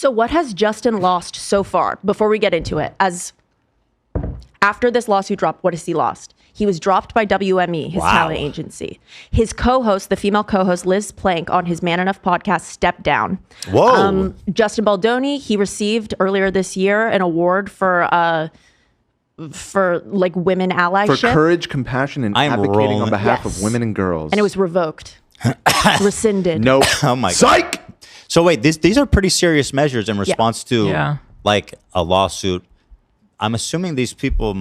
So what has Justin lost so far? Before we get into it, after this lawsuit dropped, what has he lost? He was dropped by WME, his talent agency. His co-host, the female co-host Liz Plank, on his Man Enough podcast, stepped down. Whoa. Justin Baldoni, he received earlier this year an award for like women allyship. For courage, compassion, and advocating on behalf of women and girls. And it was revoked. Rescinded. Nope. Oh my God. Psych! So wait, these are pretty serious measures in response to like a lawsuit. I'm assuming these people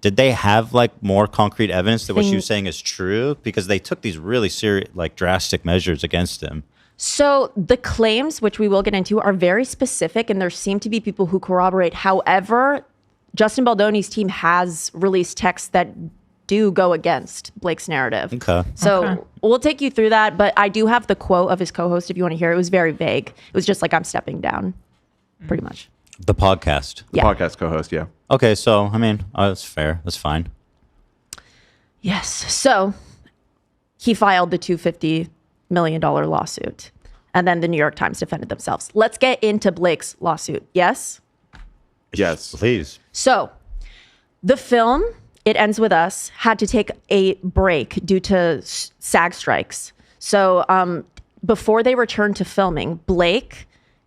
did they have like more concrete evidence that what she was saying is true? Because they took these really serious, like drastic measures against him. So the claims, which we will get into, are very specific, and there seem to be people who corroborate. However, Justin Baldoni's team has released texts that do go against Blake's narrative. Okay. So we'll take you through that, but I do have the quote of his co-host if you want to hear it. It was very vague. It was just like, I'm stepping down, pretty much. The podcast. The podcast co-host, yeah. Okay, so, I mean, that's fair. That's fine. Yes. So he filed the $250 million lawsuit, and then the New York Times defended themselves. Let's get into Blake's lawsuit. Yes? Yes. Please. So the film, It Ends With Us, had to take a break due to SAG strikes. So before they returned to filming, Blake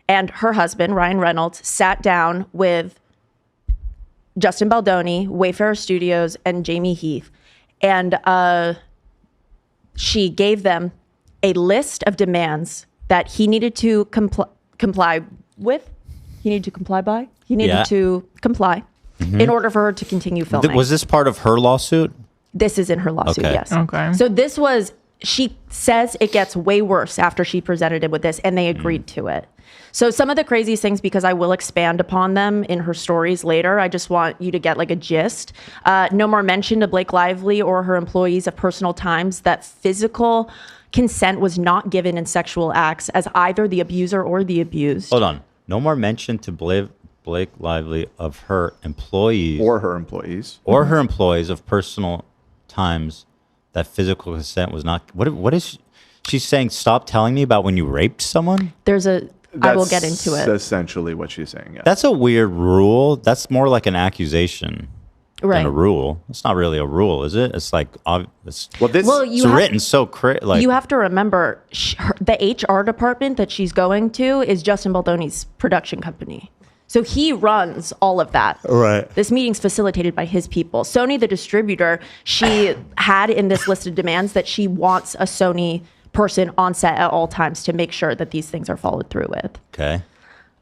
and her husband, Ryan Reynolds, sat down with Justin Baldoni, Wayfarer Studios, and Jamie Heath. And she gave them a list of demands that he needed to comply with. He needed to comply by? He needed to comply in order for her to continue filming. Was this part of her lawsuit? This is in her lawsuit, yes. Okay. So this was, she says it gets way worse after she presented it with this, and they agreed to it. So some of the craziest things, because I will expand upon them in her stories later, I just want you to get like a gist. No more mention to Blake Lively or her employees of personal times that physical consent was not given in sexual acts as either the abuser or the abused. Hold on. No more mention to Blake Lively of her employees. Or her employees. Or her employees of personal times that physical consent was not. What is she's saying? Stop telling me about when you raped someone? I will get into it. That's essentially what she's saying. Yeah. That's a weird rule. That's more like an accusation than a rule. It's not really a rule, is it? It's like it's written so you have to remember the HR department that she's going to is Justin Baldoni's production company. So he runs all of that. Right. This meeting's facilitated by his people. Sony, the distributor, she had in this list of demands that she wants a Sony person on set at all times to make sure that these things are followed through with. Okay.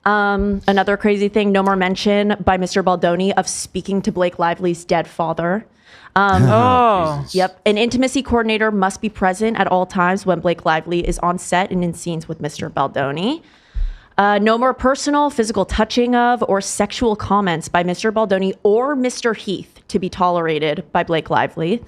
Another crazy thing, no more mention by Mr. Baldoni of speaking to Blake Lively's dead father. Yep. An intimacy coordinator must be present at all times when Blake Lively is on set and in scenes with Mr. Baldoni. No more personal, physical touching of or sexual comments by Mr. Baldoni or Mr. Heath to be tolerated by Blake Lively.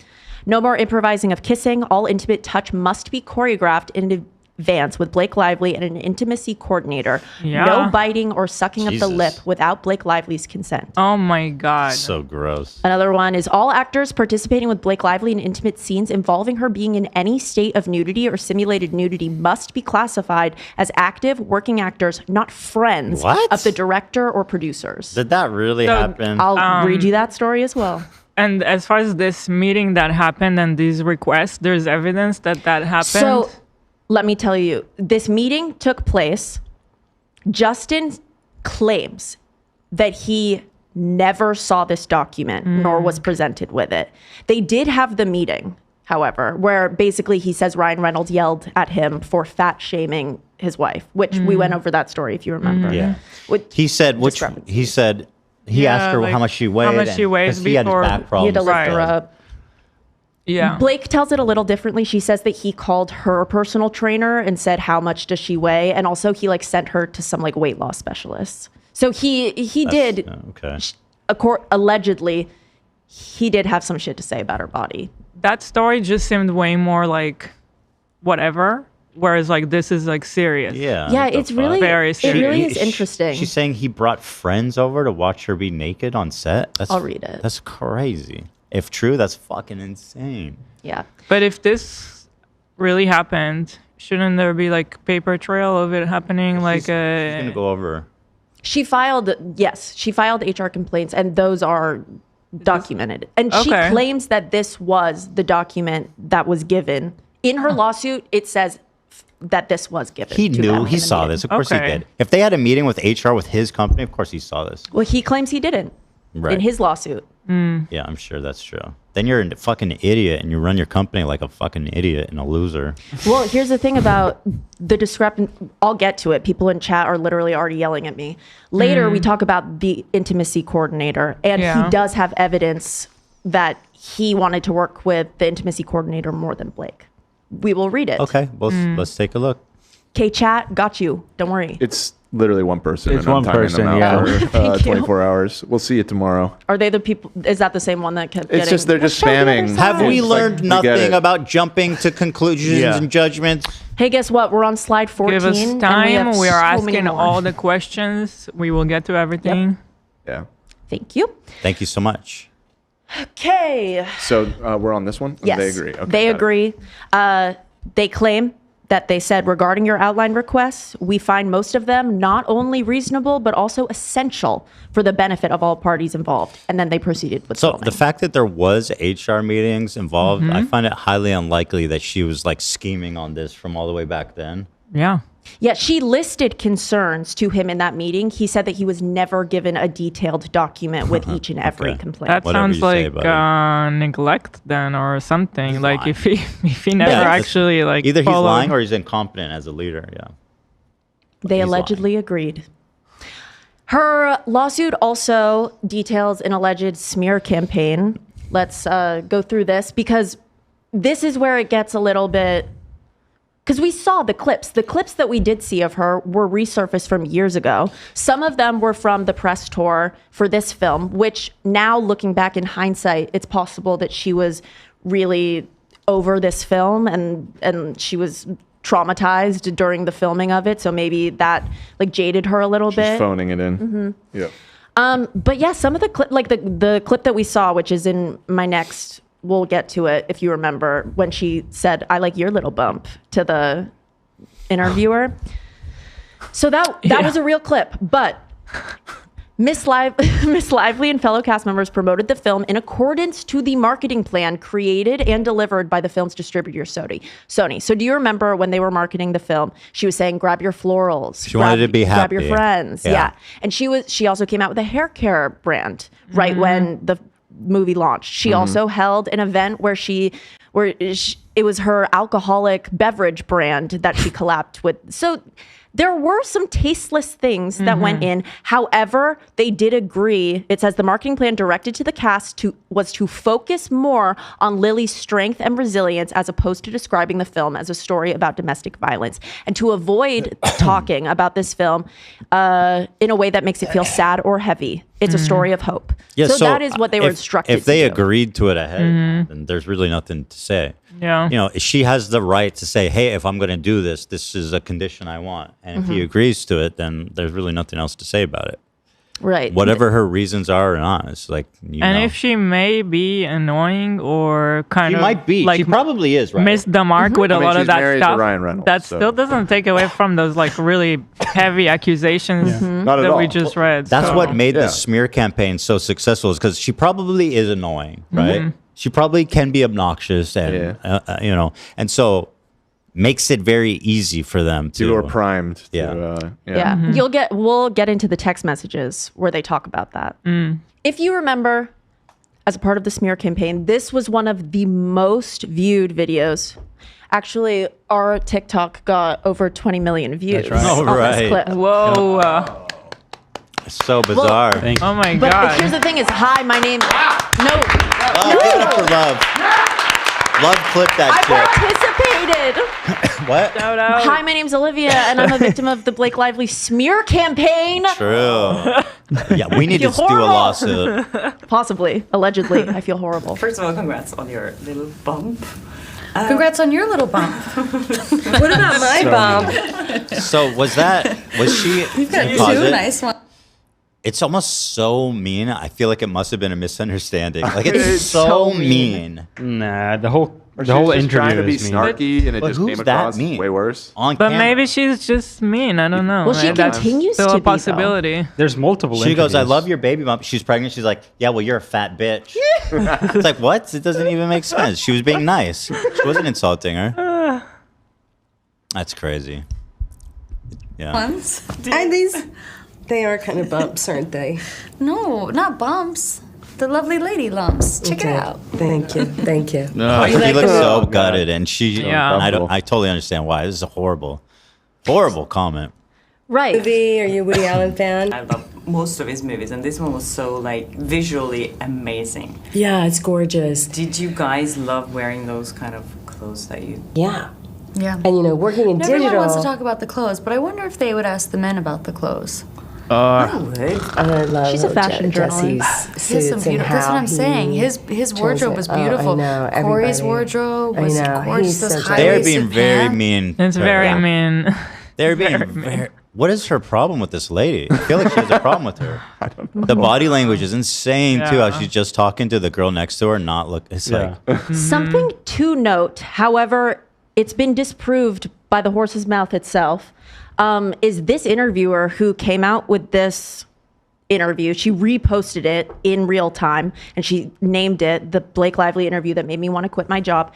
No more improvising of kissing. All intimate touch must be choreographed in advance with Blake Lively and an intimacy coordinator. Yeah. No biting or sucking of the lip without Blake Lively's consent. Oh my God. So gross. Another one is all actors participating with Blake Lively in intimate scenes involving her being in any state of nudity or simulated nudity must be classified as active working actors, not friends of the director or producers. Did that really happen? I'll read you that story as well. And as far as this meeting that happened and these requests, there's evidence that happened? So let me tell you, this meeting took place. Justin claims that he never saw this document nor was presented with it. They did have the meeting, however, where basically he says Ryan Reynolds yelled at him for fat shaming his wife, which we went over that story, if you remember. Yeah. He said, he asked her how much she weighed. How much she weighs before. He had back problems. He had to lift her up. Yeah. Blake tells it a little differently. She says that he called her personal trainer and said, how much does she weigh? And also he sent her to some weight loss specialists. So he did, allegedly, he did have some shit to say about her body. That story just seemed way more whatever. Whereas this is serious. Yeah. Yeah, it's really very serious. It really is interesting. She's saying he brought friends over to watch her be naked on set. I'll read it. That's crazy. If true, that's fucking insane. Yeah. But if this really happened, shouldn't there be paper trail of it happening? He's gonna go over She filed HR complaints, and those are documented. And she claims that this was the document that was given. In her lawsuit, it says that this was given. He knew, he saw this. Of course he did. If they had a meeting with HR with his company, of course he saw this. Well, he claims he didn't in his lawsuit. Yeah, I'm sure that's true. Then you're a fucking idiot and you run your company like a fucking idiot and a loser. Well, here's the thing about the discrepancy. I'll get to it. People in chat are literally already yelling at me. Later, we talk about the intimacy coordinator, and he does have evidence that he wanted to work with the intimacy coordinator more than Blake. We will read it. Okay, well, let's take a look. Okay, chat, got you. Don't worry. It's literally one person. It's one person, for 24 hours. We'll see it tomorrow. Are they the people? Is that the same one that kept It's just, they're just spamming. Have we learned nothing about jumping to conclusions and judgments? Hey, guess what? We're on slide 14. Give us time. We are asking all the questions. We will get to everything. Yeah. Thank you. Thank you so much. Okay. So we're on this one? Yes. They agree. Okay, they agree. They claim that they said, regarding your outline requests, we find most of them not only reasonable, but also essential for the benefit of all parties involved. And then they proceeded with So filming. the fact that there was HR meetings involved, I find it highly unlikely that she was like scheming on this from all the way back then. Yeah. Yeah, she listed concerns to him in that meeting. He said that he was never given a detailed document with each and every complaint. That Whatever sounds you say, like neglect then, or something. He's like lying. if he never actually like either he's followed. lying or he's incompetent as a leader. Yeah. They allegedly agreed. Her lawsuit also details an alleged smear campaign. Let's go through this, because this is where it gets a little bit... Because we saw the clips. The clips that we did see of her were resurfaced from years ago. Some of them were from the press tour for this film, which now, looking back in hindsight, it's possible that she was really over this film and she was traumatized during the filming of it. So maybe that like jaded her a little bit. She's phoning it in. Yeah. But yeah, some of the clip, like the clip that we saw, which is in my next... We'll get to it if you remember when she said, "I like your little bump" to the interviewer. So that was a real clip, but Miss Lively and fellow cast members promoted the film in accordance to the marketing plan created and delivered by the film's distributor, Sony. So do you remember when they were marketing the film, she was saying, grab your florals. She wanted to be happy. Grab your friends. Yeah. And she also came out with a hair care brand right when the movie launched. She also held an event where it was her alcoholic beverage brand that she collabed with. So there were some tasteless things that went in. However, they did agree. It says the marketing plan directed to the cast was to focus more on Lily's strength and resilience as opposed to describing the film as a story about domestic violence, and to avoid talking about this film in a way that makes it feel sad or heavy. It's a story of hope. Yeah, so that is what they were instructed to do. If they agreed to it ahead, then there's really nothing to say. Yeah. You know, she has the right to say, hey, if I'm going to do this, this is a condition I want. And if he agrees to it, then there's really nothing else to say about it. Right. Whatever her reasons are or not, it's like, if she may be annoying or kind of... She might be. Like, she probably is, right? Missed the mark with a lot of that stuff. Ryan Reynolds, that still doesn't take away from those like really heavy accusations Not at that all. we just read. That's so. what made the smear campaign so successful, is because she probably is annoying, right? She probably can be obnoxious, and and so makes it very easy for them to... You are primed. We'll get into the text messages where they talk about that. If you remember, as a part of the smear campaign, this was one of the most viewed videos. Actually, our TikTok got over 20 million views on this clip. Whoa. So bizarre. Oh my But God. here's the thing is, hi, my name... No. Give it up for Love. Love clipped that I shit. What? Shout out. Hi, my name's Olivia, and I'm a victim of the Blake Lively smear campaign. True. Yeah, we need to do a lawsuit. Possibly. Allegedly. I feel horrible. First of all, congrats on your little bump. Congrats on your little bump. What about my bump? So was she... You've got pause two it? nice ones. It's almost so mean. I feel like it must have been a misunderstanding. Like, it's so mean. Nah, the whole Or The whole she was just trying to be interview is snarky, and it But just who's came that across mean? way worse. On But camera. maybe she's just mean. I don't know. Well, she That's continues still to a be, though. possibility. There's multiple. She goes, "I interviews. love your baby mom." She's pregnant. She's like, "Yeah, well, you're a fat bitch." It's like, what? It doesn't even make sense. She was being nice. She wasn't insulting her. That's crazy. Yeah. Bumps? They are kind of bumps, aren't they? No, not bumps. The lovely lady lumps. Check it out. Thank you. Thank you. Like, she looks so gutted, and she. Yeah. I totally understand why. This is a horrible comment. Right. Movie? Are you a Woody Allen fan? I love most of his movies, and this one was so like visually amazing. Yeah, it's gorgeous. Did you guys love wearing those kind of clothes that you? Yeah. Yeah. And working in Everyone digital. wants to talk about the clothes, but I wonder if they would ask the men about the clothes. I would. I love She's a fashion Jesse's journalist. He has some suits and beautiful. That's what how I'm saying. he His wardrobe was beautiful. I know, Corey's everybody. wardrobe I was know, gorgeous. he's Those such a- high-waisted They're being very pants. mean. It's to very her. mean. They're being very. What is her problem with this lady? I feel like she has a problem with her. I don't know. The body language is insane too. How Yeah. she's just talking to the girl next to her, and not look. It's Yeah. like Something to note, however, it's been disproved by the horse's mouth itself, is this interviewer who came out with this interview. She reposted it in real time, and she named it the Blake Lively interview that made me want to quit my job.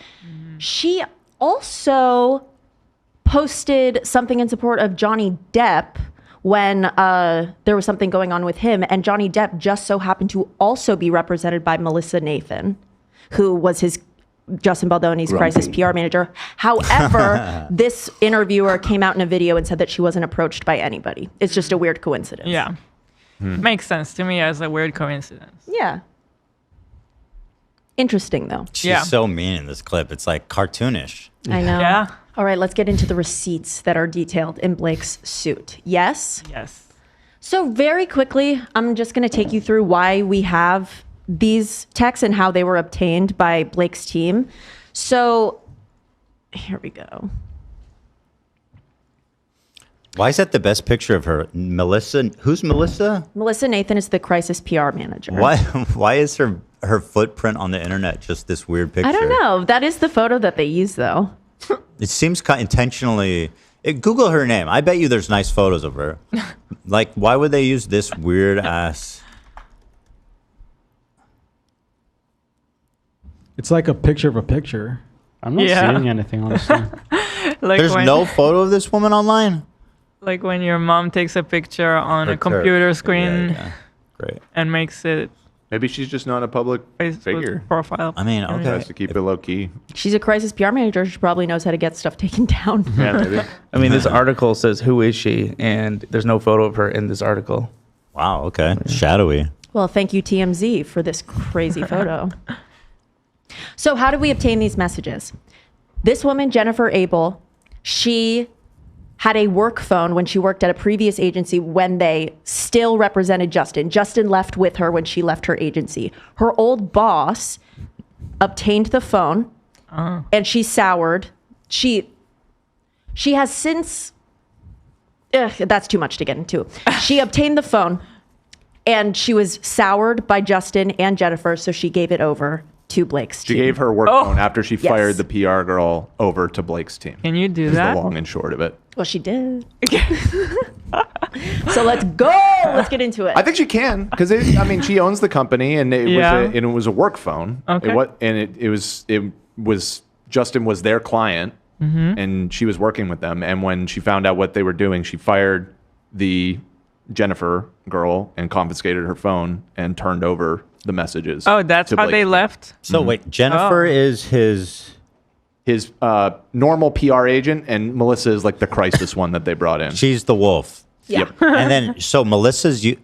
She also posted something in support of Johnny Depp when there was something going on with him, and Johnny Depp just so happened to also be represented by Melissa Nathan, who was his Justin Baldoni's crisis PR manager. However, this interviewer came out in a video and said that she wasn't approached by anybody. It's just a weird coincidence. Yeah. Makes sense to me as a weird coincidence. Yeah. Interesting, though. she's so mean in this clip. It's like cartoonish. I know. Yeah. All right, let's get into the receipts that are detailed in Blake's suit. Yes? Yes. So very quickly, I'm just going to take you through why we have these texts and how they were obtained by Blake's team. So here we go. Why is that the best picture of her? Melissa? Who's Melissa? Melissa Nathan is the crisis PR manager. Why is her footprint on the internet just this weird picture? I don't know. That is the photo that they use, though. It seems intentionally. Google her name. I bet you there's nice photos of her. Like, why would they use this weird ass? It's like a picture of a picture. I'm not seeing anything, honestly. Like There's no photo of this woman online? Like when your mom takes a picture on a computer screen Yeah. Great. and makes it Maybe she's just not a public Facebook figure. profile. I mean, okay. Has to keep it low key. She's a crisis PR manager. She probably knows how to get stuff taken down. Yeah, maybe. I mean, this article says, "Who is she?" and there's no photo of her in this article. Wow, okay. Shadowy. Well, thank you, TMZ, for this crazy photo. So how did we obtain these messages? This woman, Jennifer Abel, she had a work phone when she worked at a previous agency when they still represented Justin. Justin left with her when she left her agency. Her old boss obtained the phone and she soured. She has since, that's too much to get into. She obtained the phone and she was soured by Justin and Jennifer, so she gave it over to Blake's team. She gave her work phone after she Yes. fired the PR girl over to Blake's team. Can you do Is the that? long and short of it. Well, she did. So let's go. Let's get into it. I think she can because she owns the company and it was a work phone. Okay. It was Justin was their client and she was working with them. And when she found out what they were doing, she fired the Jennifer girl and confiscated her phone and turned over the messages. Oh, that's to how Blake's they team. left? So wait, Jennifer is his normal PR agent, and Melissa is like the crisis one that they brought in. she's the wolf. Yeah. Yep. And then so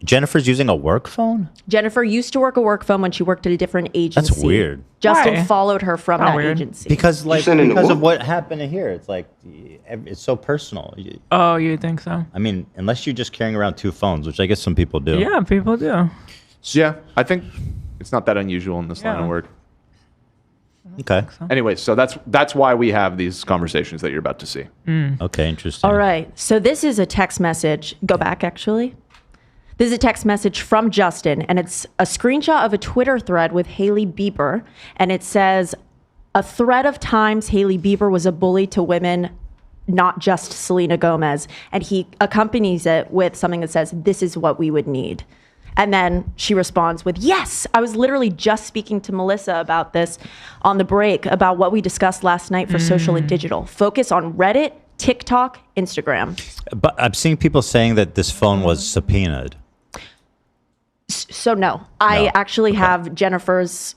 Jennifer's using a work phone? Jennifer used to work a work phone when she worked at a different agency. That's weird. Justin Why? followed her from Not that weird. agency. Because of what happened here. It's like it's so personal. Oh, you think so? I mean, unless you're just carrying around two phones, which I guess some people do. Yeah, people do. Yeah, I think it's not that unusual in this line of Yeah. work. Okay. Anyway, so that's why we have these conversations that you're about to see. Okay, interesting. All right. So this is a text message. Go back, actually. This is a text message from Justin, and it's a screenshot of a Twitter thread with Hailey Bieber, and it says, a thread of times Hailey Bieber was a bully to women, not just Selena Gomez. And he accompanies it with something that says, this is what we would need. And then she responds with, yes, I was literally just speaking to Melissa about this on the break, about what we discussed last night for social and digital. Focus on Reddit, TikTok, Instagram. But I'm seeing people saying that this phone was subpoenaed. So no, I actually have Jennifer's.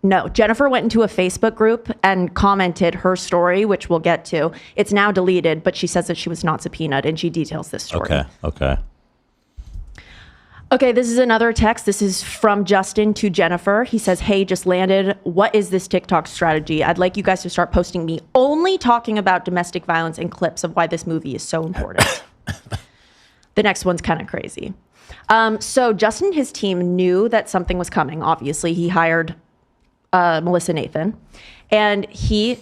No, Jennifer went into a Facebook group and commented her story, which we'll get to. It's now deleted, but she says that she was not subpoenaed, and she details this story. Okay, this is another text. This is from Justin to Jennifer. He says, hey, just landed. What is this TikTok strategy? I'd like you guys to start posting me only talking about domestic violence and clips of why this movie is so important. The next one's kind of crazy. So Justin and his team knew that something was coming. Obviously, he hired Melissa Nathan, and he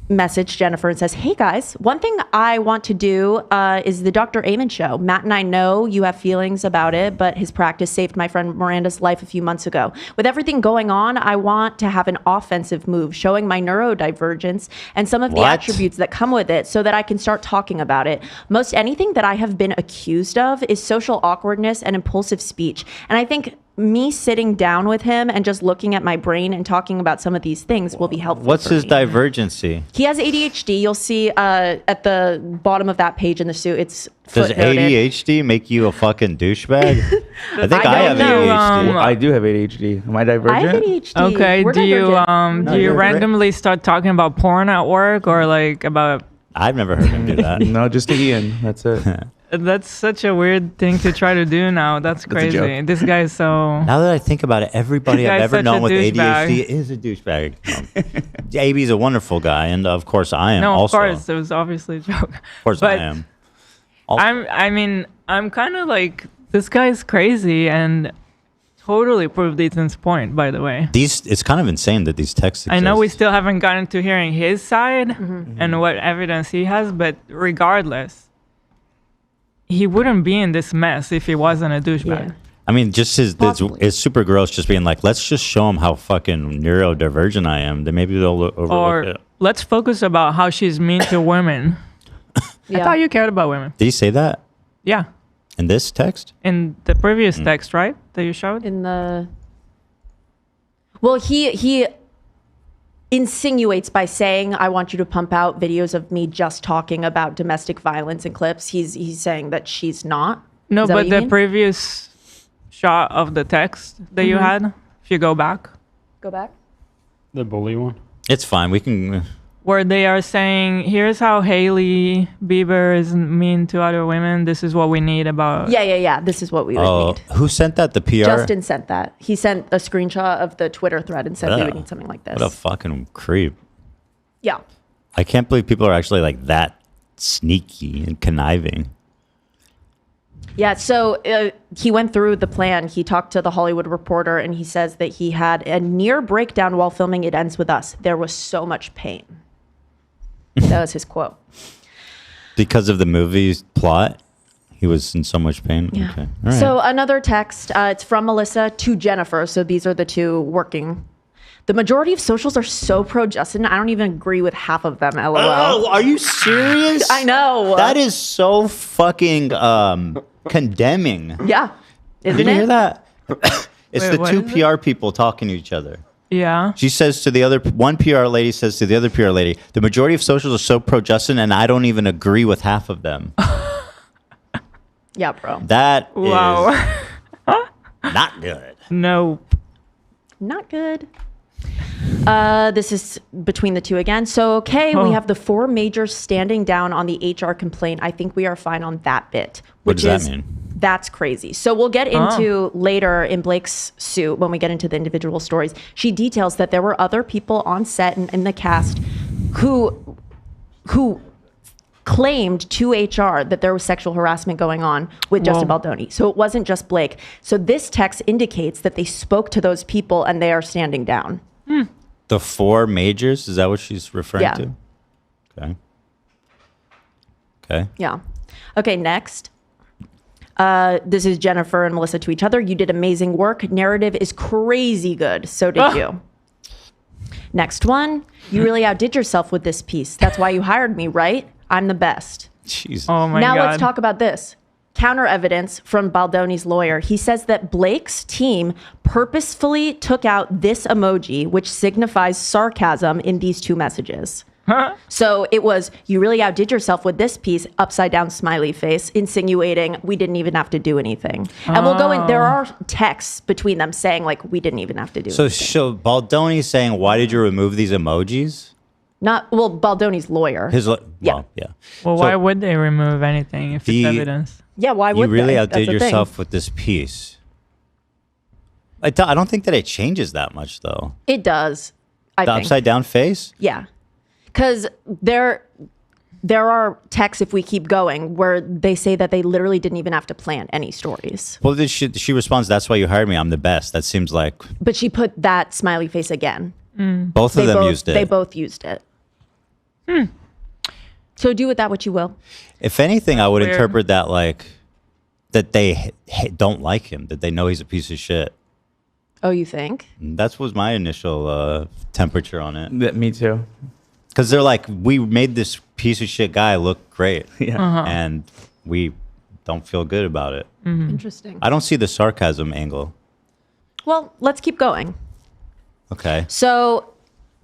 messaged Jennifer and says, hey guys, one thing I want to do is the Dr. Amen show. Matt and I know you have feelings about it, but his practice saved my friend Miranda's life a few months ago. With everything going on, I want to have an offensive move showing my neurodivergence and some of the attributes that come with it so that I can start talking about it. Most anything that I have been accused of is social awkwardness and impulsive speech. And I think me sitting down with him and just looking at my brain and talking about some of these things will be helpful. What's his divergency? He has ADHD. You'll see at the bottom of that page in the suit, it's Does footnoted. ADHD make you a fucking douchebag? I think I have ADHD. I do have ADHD. Am I I divergent? have ADHD. Okay, We're do you divergent. do you randomly start talking about porn at work or like about? I've never heard him do that. No, just to Ian. That's it. That's such a weird thing to try to do now. That's a crazy. joke. This guy's so. Now that I think about it, everybody This I've guy's ever such known a with douchebag. ADHD is a douchebag. AB's a wonderful guy, and of course I am. No, of also. course, it was obviously a joke. Of course but I am. Also. I'm kind of like, this guy's crazy and totally proved Ethan's point, by the way. It's kind of insane that these texts exist. I know we still haven't gotten to hearing his side and what evidence he has, but regardless, he wouldn't be in this mess if he wasn't a douchebag. Yeah. I mean, just it's super gross just being like, let's just show them how fucking neurodivergent I am. Then maybe they'll overlook Or it. let's focus about how she's mean to women. I thought you cared about women. Did he say that Yeah. in this text? In the previous text, right? That you showed? In the. Well, he insinuates by saying, I want you to pump out videos of me just talking about domestic violence and clips. He's saying that she's not. No, Is that but what you the mean? previous shot of the text that you had, if you go back, Go back. The bully one. It's fine. We can. where they are saying, here's how Hailey Bieber is mean to other women. This is what we need about. Yeah. This is what we would need. Who sent that? The PR? Justin sent that. He sent a screenshot of the Twitter thread and said we would need something like this. What a fucking creep. Yeah. I can't believe people are actually like that sneaky and conniving. Yeah, so he went through the plan. He talked to the Hollywood Reporter, and he says that he had a near breakdown while filming It Ends With Us. There was so much pain. That was his quote. Because of the movie's plot, he was in so much pain. Yeah. Okay. All right. So another text, it's from Melissa to Jennifer. So these are the two working. The majority of socials are so pro-Justin, I don't even agree with half of them, LOL. Oh, are you serious? I know. That is so fucking condemning. Yeah. Isn't Did it? you hear that? It's Wait, the what two is it? PR people talking to each other. Yeah. She says to the other, one PR lady says to the other PR lady, the majority of socials are so pro-Justin, and I don't even agree with half of them. Yeah, bro. That is Wow. not good. No. Not good. This is between the two again. So, okay, we have the four majors standing down on the HR complaint. I think we are fine on that bit. What does that mean? That's crazy. So we'll get into later in Blake's suit when we get into the individual stories. She details that there were other people on set and in the cast who claimed to HR that there was sexual harassment going on with Justin Baldoni. So it wasn't just Blake. So this text indicates that they spoke to those people and they are standing down. The four majors? Is that what she's referring Yeah. to? Okay. Okay. Yeah. Okay, next. This is Jennifer and Melissa to each other. You did amazing work. Narrative is crazy good. So did you. Next one. You really outdid yourself with this piece. That's why you hired me, right? I'm the best. Jesus. Oh my Now God. let's talk about this. Counter evidence from Baldoni's lawyer. He says that Blake's team purposefully took out this emoji, which signifies sarcasm in these two messages. So it was, you really outdid yourself with this piece, upside down smiley face, insinuating we didn't even have to do anything. And we'll go in, there are texts between them saying like, we didn't even have to do anything. So Baldoni's saying, why did you remove these emojis? Baldoni's lawyer. Yeah. Well, why would they remove anything if it's evidence? Yeah, why would you really they? outdid yourself with this piece? I don't think that it changes that much, though. It does, I think. Upside down face? Yeah. Because there are texts, if we keep going, where they say that they literally didn't even have to plan any stories. Well, she responds, that's why you hired me. I'm the best. That seems like... But she put that smiley face again. Both of them used it. They both used it. So do with that what you will. If anything, I would interpret that like that they don't like him, that they know he's a piece of shit. Oh, you think? That was my initial temperature on it. Me too. Because they're like, we made this piece of shit guy look great. Yeah. And we don't feel good about it. Interesting. I don't see the sarcasm angle. Well, let's keep going. Okay. So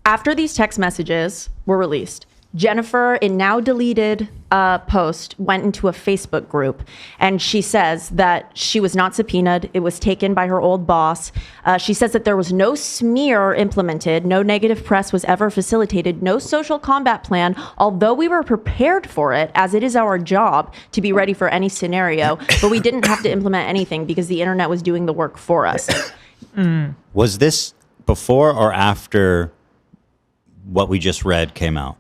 after these text messages were released, Jennifer, in now deleted post, went into a Facebook group, and she says that she was not subpoenaed. It was taken by her old boss. She says that there was no smear implemented, no negative press was ever facilitated, no social combat plan, although we were prepared for it, as it is our job to be ready for any scenario, but we didn't have to implement anything because the internet was doing the work for us. Was this before or after what we just read came out?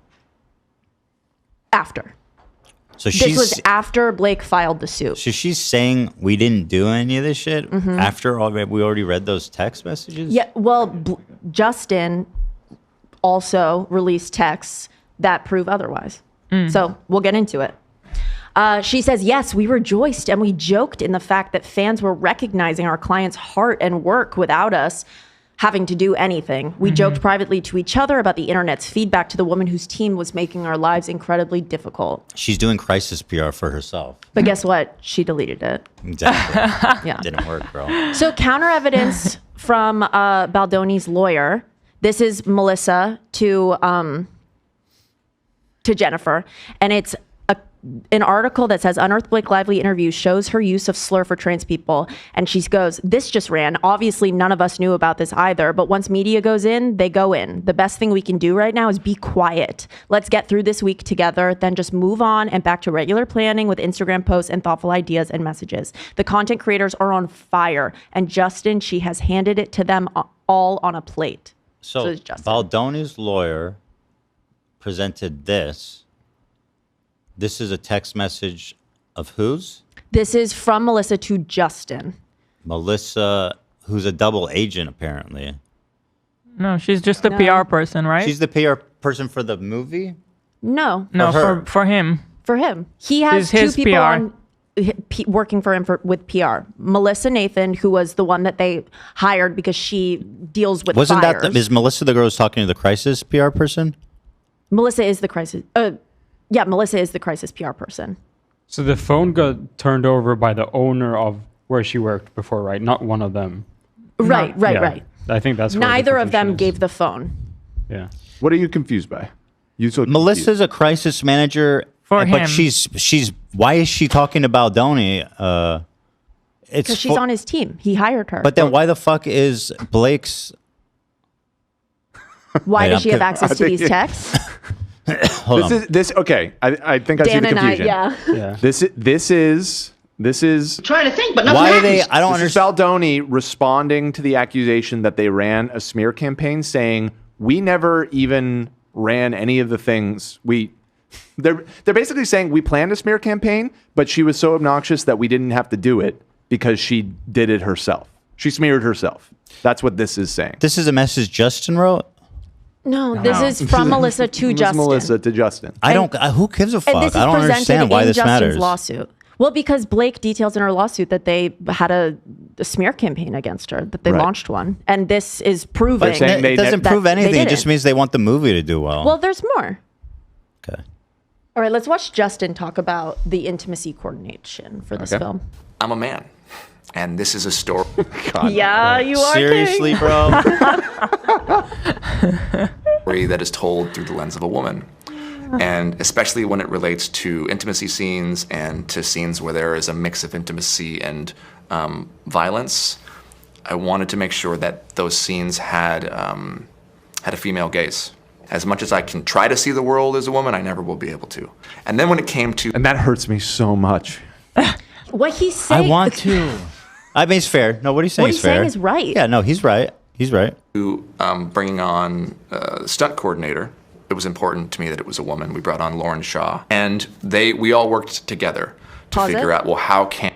After. So this was after Blake filed the suit. So she's saying we didn't do any of this shit after we already read those text messages? Yeah, well, Justin also released texts that prove otherwise. So we'll get into it. She says, yes, we rejoiced and we joked in the fact that fans were recognizing our client's heart and work without us having to do anything. We joked privately to each other about the internet's feedback to the woman whose team was making our lives incredibly difficult. She's doing crisis PR for herself. But guess what? She deleted it. Exactly. Yeah. Didn't work, bro. So counter evidence from Baldoni's lawyer. This is Melissa to Jennifer. And it's an article that says Unearthed Blake Lively interview shows her use of slur for trans people. And she goes, this just ran. Obviously, none of us knew about this either. But once media goes in, they go in. The best thing we can do right now is be quiet. Let's get through this week together, then just move on and back to regular planning with Instagram posts and thoughtful ideas and messages. The content creators are on fire. And Justin, she has handed it to them all on a plate. So Baldoni's lawyer presented this. This is a text message of whose? This is from Melissa to Justin. Melissa, who's a double agent, apparently. No, she's just the PR person, right? She's the PR person for the movie? No. No, for him. For him. He has two people on working for him with PR. Melissa Nathan, who was the one that they hired because she deals with fires. Is Melissa the girl who's talking to the crisis PR person? Melissa is the crisis. Yeah, Melissa is the crisis PR person. So the phone got turned over by the owner of where she worked before, right? Not one of them. Right. I think that's neither of them gave the phone. Yeah. What are you confused by? Melissa's a crisis manager for him. But she's why is she talking about Baldoni? Because she's on his team. He hired her. But then why the fuck is Blake's? Why does she have access to these texts? Hold on. Okay. I think I see the confusion. Yeah. This is I'm trying to think, but nothing why happens. are they? I don't understand. Baldoni responding to the accusation that they ran a smear campaign, saying we never even ran any of the things we. They're basically saying we planned a smear campaign, but she was so obnoxious that we didn't have to do it because she did it herself. She smeared herself. That's what this is saying. This is a message Justin wrote. No, this is from Melissa to Justin. Melissa to Justin. Who gives a fuck? And this is I don't understand why this Justin's matters. Lawsuit. Well, because Blake details in her lawsuit that they had a the smear campaign against her, that they launched one. And this is proving. But saying it doesn't prove anything. It just means they want the movie to do well. Well, there's more. Okay. All right, let's watch Justin talk about the intimacy coordination for this film. I'm a man, and this is a story. Yeah, you are. Seriously, bro. Story that is told through the lens of a woman. And especially when it relates to intimacy scenes and to scenes where there is a mix of intimacy and violence, I wanted to make sure that those scenes had a female gaze. As much as I can try to see the world as a woman, I never will be able to. And then when it came to... And that hurts me so much. What he's saying... I want to. I mean, it's fair. No, what he's saying is fair. What he's saying is right. Yeah, no, he's right. He's right. Bringing on the stunt coordinator, it was important to me that it was a woman. We brought on Lauren Shaw. And we all worked together to figure out, well, how can...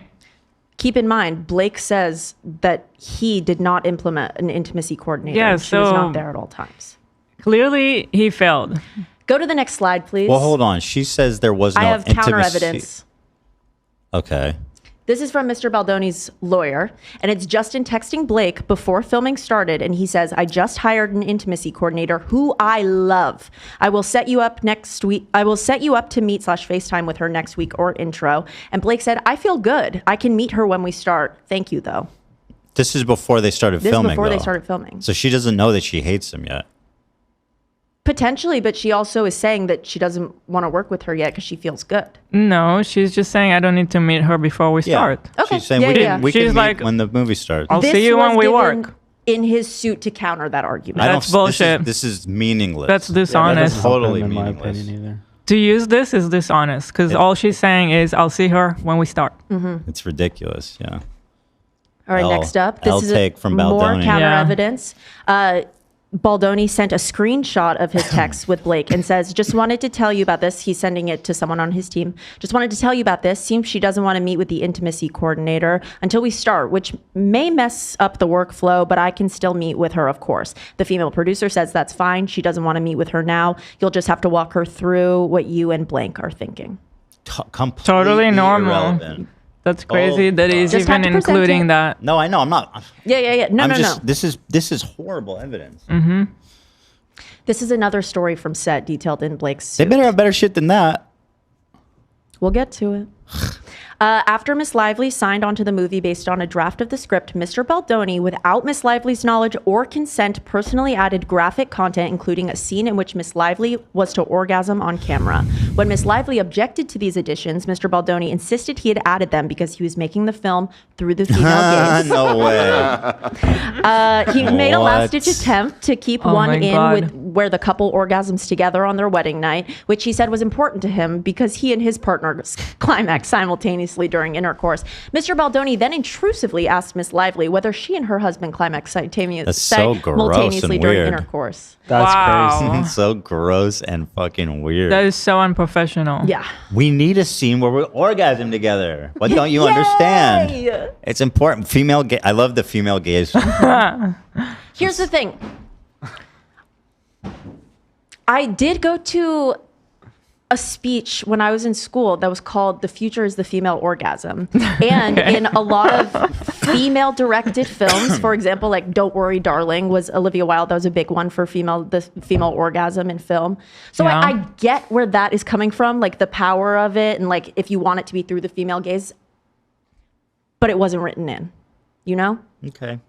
Keep in mind, Blake says that he did not implement an intimacy coordinator. Yeah, she was not there at all times. Clearly, he failed. Go to the next slide, please. Well, hold on. She says there was no intimacy. I have counter evidence. Okay. This is from Mr. Baldoni's lawyer, and it's Justin texting Blake before filming started, and he says, I just hired an intimacy coordinator who I love. I will set you up next week. I will set you up to meet / FaceTime with her next week or intro. And Blake said, I feel good. I can meet her when we start. Thank you, though. This is before they started filming, before though. they started filming. So she doesn't know that she hates him yet. Potentially, but she also is saying that she doesn't want to work with her yet because she feels good. No, she's just saying I don't need to meet her before we start. Okay. She's saying we can meet when the movie starts. I'll see you when we work. In his suit to counter that argument. That's bullshit. This is meaningless. That's dishonest. That's totally in my meaningless. opinion either. To use this is dishonest because all she's saying is I'll see her when we start. It's ridiculous. Yeah. All right, next up. This is take from more Baldoni. counter evidence. Baldoni sent a screenshot of his text with Blake and says, just wanted to tell you about this. He's sending it to someone on his team. Just wanted to tell you about this. Seems she doesn't want to meet with the intimacy coordinator until we start, which may mess up the workflow, but I can still meet with her, of course. The female producer says that's fine. She doesn't want to meet with her now. You'll just have to walk her through what you and Blank are thinking. Totally normal. Irrelevant. That's crazy that he's Just even including that. No, I know. I'm not. Yeah. No. This is horrible evidence. This is another story from set detailed in Blake's suit. They better have better shit than that. We'll get to it. After Miss Lively signed onto the movie based on a draft of the script, Mr. Baldoni, without Miss Lively's knowledge or consent, personally added graphic content, including a scene in which Miss Lively was to orgasm on camera. When Miss Lively objected to these additions, Mr. Baldoni insisted he had added them because he was making the film through the female gaze. No way. He made a last-ditch attempt to keep one in God. with where the couple orgasms together on their wedding night, which he said was important to him because he and his partner climaxed simultaneously during intercourse. Mr. Baldoni then intrusively asked Miss Lively whether she and her husband climaxed simultaneously during weird. intercourse. That's Wow. crazy. It's so gross and fucking weird. That is so unprofessional. Yeah. We need a scene where we orgasm together. What don't you understand? It's important. Female gaze. I love the female gaze. Here's the thing. I did go to a speech when I was in school that was called "The Future is the Female Orgasm." And in a lot of female directed films, for example, like Don't Worry Darling was Olivia Wilde. That was a big one for the female orgasm in film. So Yeah. I get where that is coming from, like the power of it. And like, if you want it to be through the female gaze, but it wasn't written in, you know? Okay.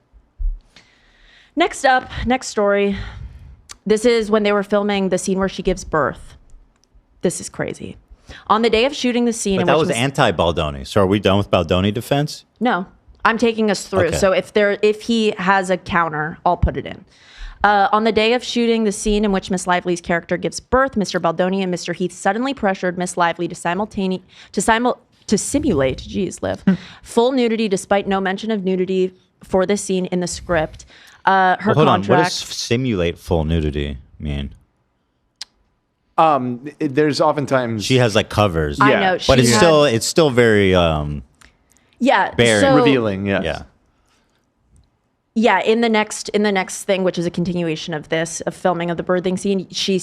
Next up, next story. This is when they were filming the scene where she gives birth. This is crazy. On the day of shooting the scene, But that was anti-Baldoni. So are we done with Baldoni defense? No, I'm taking us through. Okay. So if he has a counter, I'll put it in. On the day of shooting the scene in which Miss Lively's character gives birth, Mr. Baldoni and Mr. Heath suddenly pressured Miss Lively to simulate, geez, Liv, full nudity despite no mention of nudity for this scene in the script. Her Hold on. What contract. does simulate full nudity mean? There's oftentimes She has like covers. I know, But she it's had- still very Yeah, Bare. so revealing. Yes. yeah. Yeah, in the next thing, which is a continuation of this, of filming of the birthing scene, she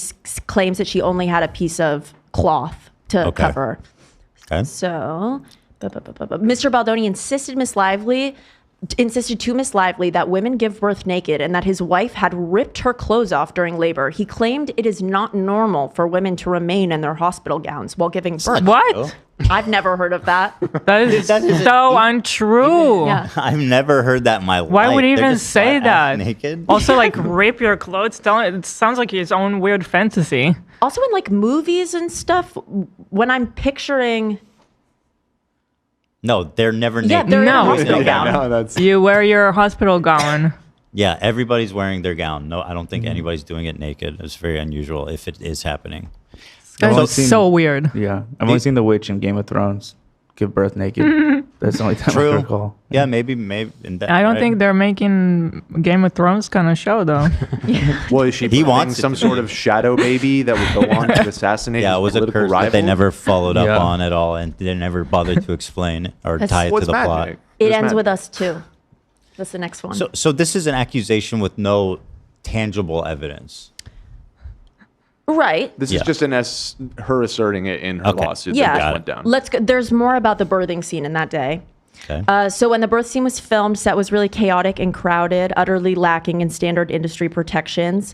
claims that she only had a piece of cloth to cover. Okay. So, Mr. Baldoni insisted Miss Lively insisted to Miss Lively that women give birth naked and that his wife had ripped her clothes off during labor. He claimed it is not normal for women to remain in their hospital gowns while giving birth. What? I've never heard of that. That is so untrue. Yeah. I've never heard that in my life. Why would he They're even just say that? naked? Also, like, rip your clothes down. It sounds like his own weird fantasy. Also in like movies and stuff, when I'm picturing... No, they're never naked. Yeah, they're in a hospital gown. No, that's You wear your hospital gown. Yeah, everybody's wearing their gown. No, I don't think anybody's doing it naked. It's very unusual if it is happening. That's so weird. Yeah, I've only seen the witch in Game of Thrones give birth naked. That's the only time I True. recall. Yeah, maybe. In that, I don't right? think they're making Game of Thrones kind of show, though. Well, is she He planning wants it some to sort be. of shadow baby that would go on to assassinate Yeah, it his was a political curse rival? that they never followed up Yeah. on at all, and they never bothered to explain or That's- tie it Well, to it's the plot. magic. It It's ends magic. with us too. That's the next one. So this is an accusation with no tangible evidence. Right. This Yeah. is just her asserting it in her Okay. lawsuit that Yeah. just went down. Let's go. There's more about the birthing scene in that day. Okay. So when the birth scene was filmed, set was really chaotic and crowded, utterly lacking in standard industry protections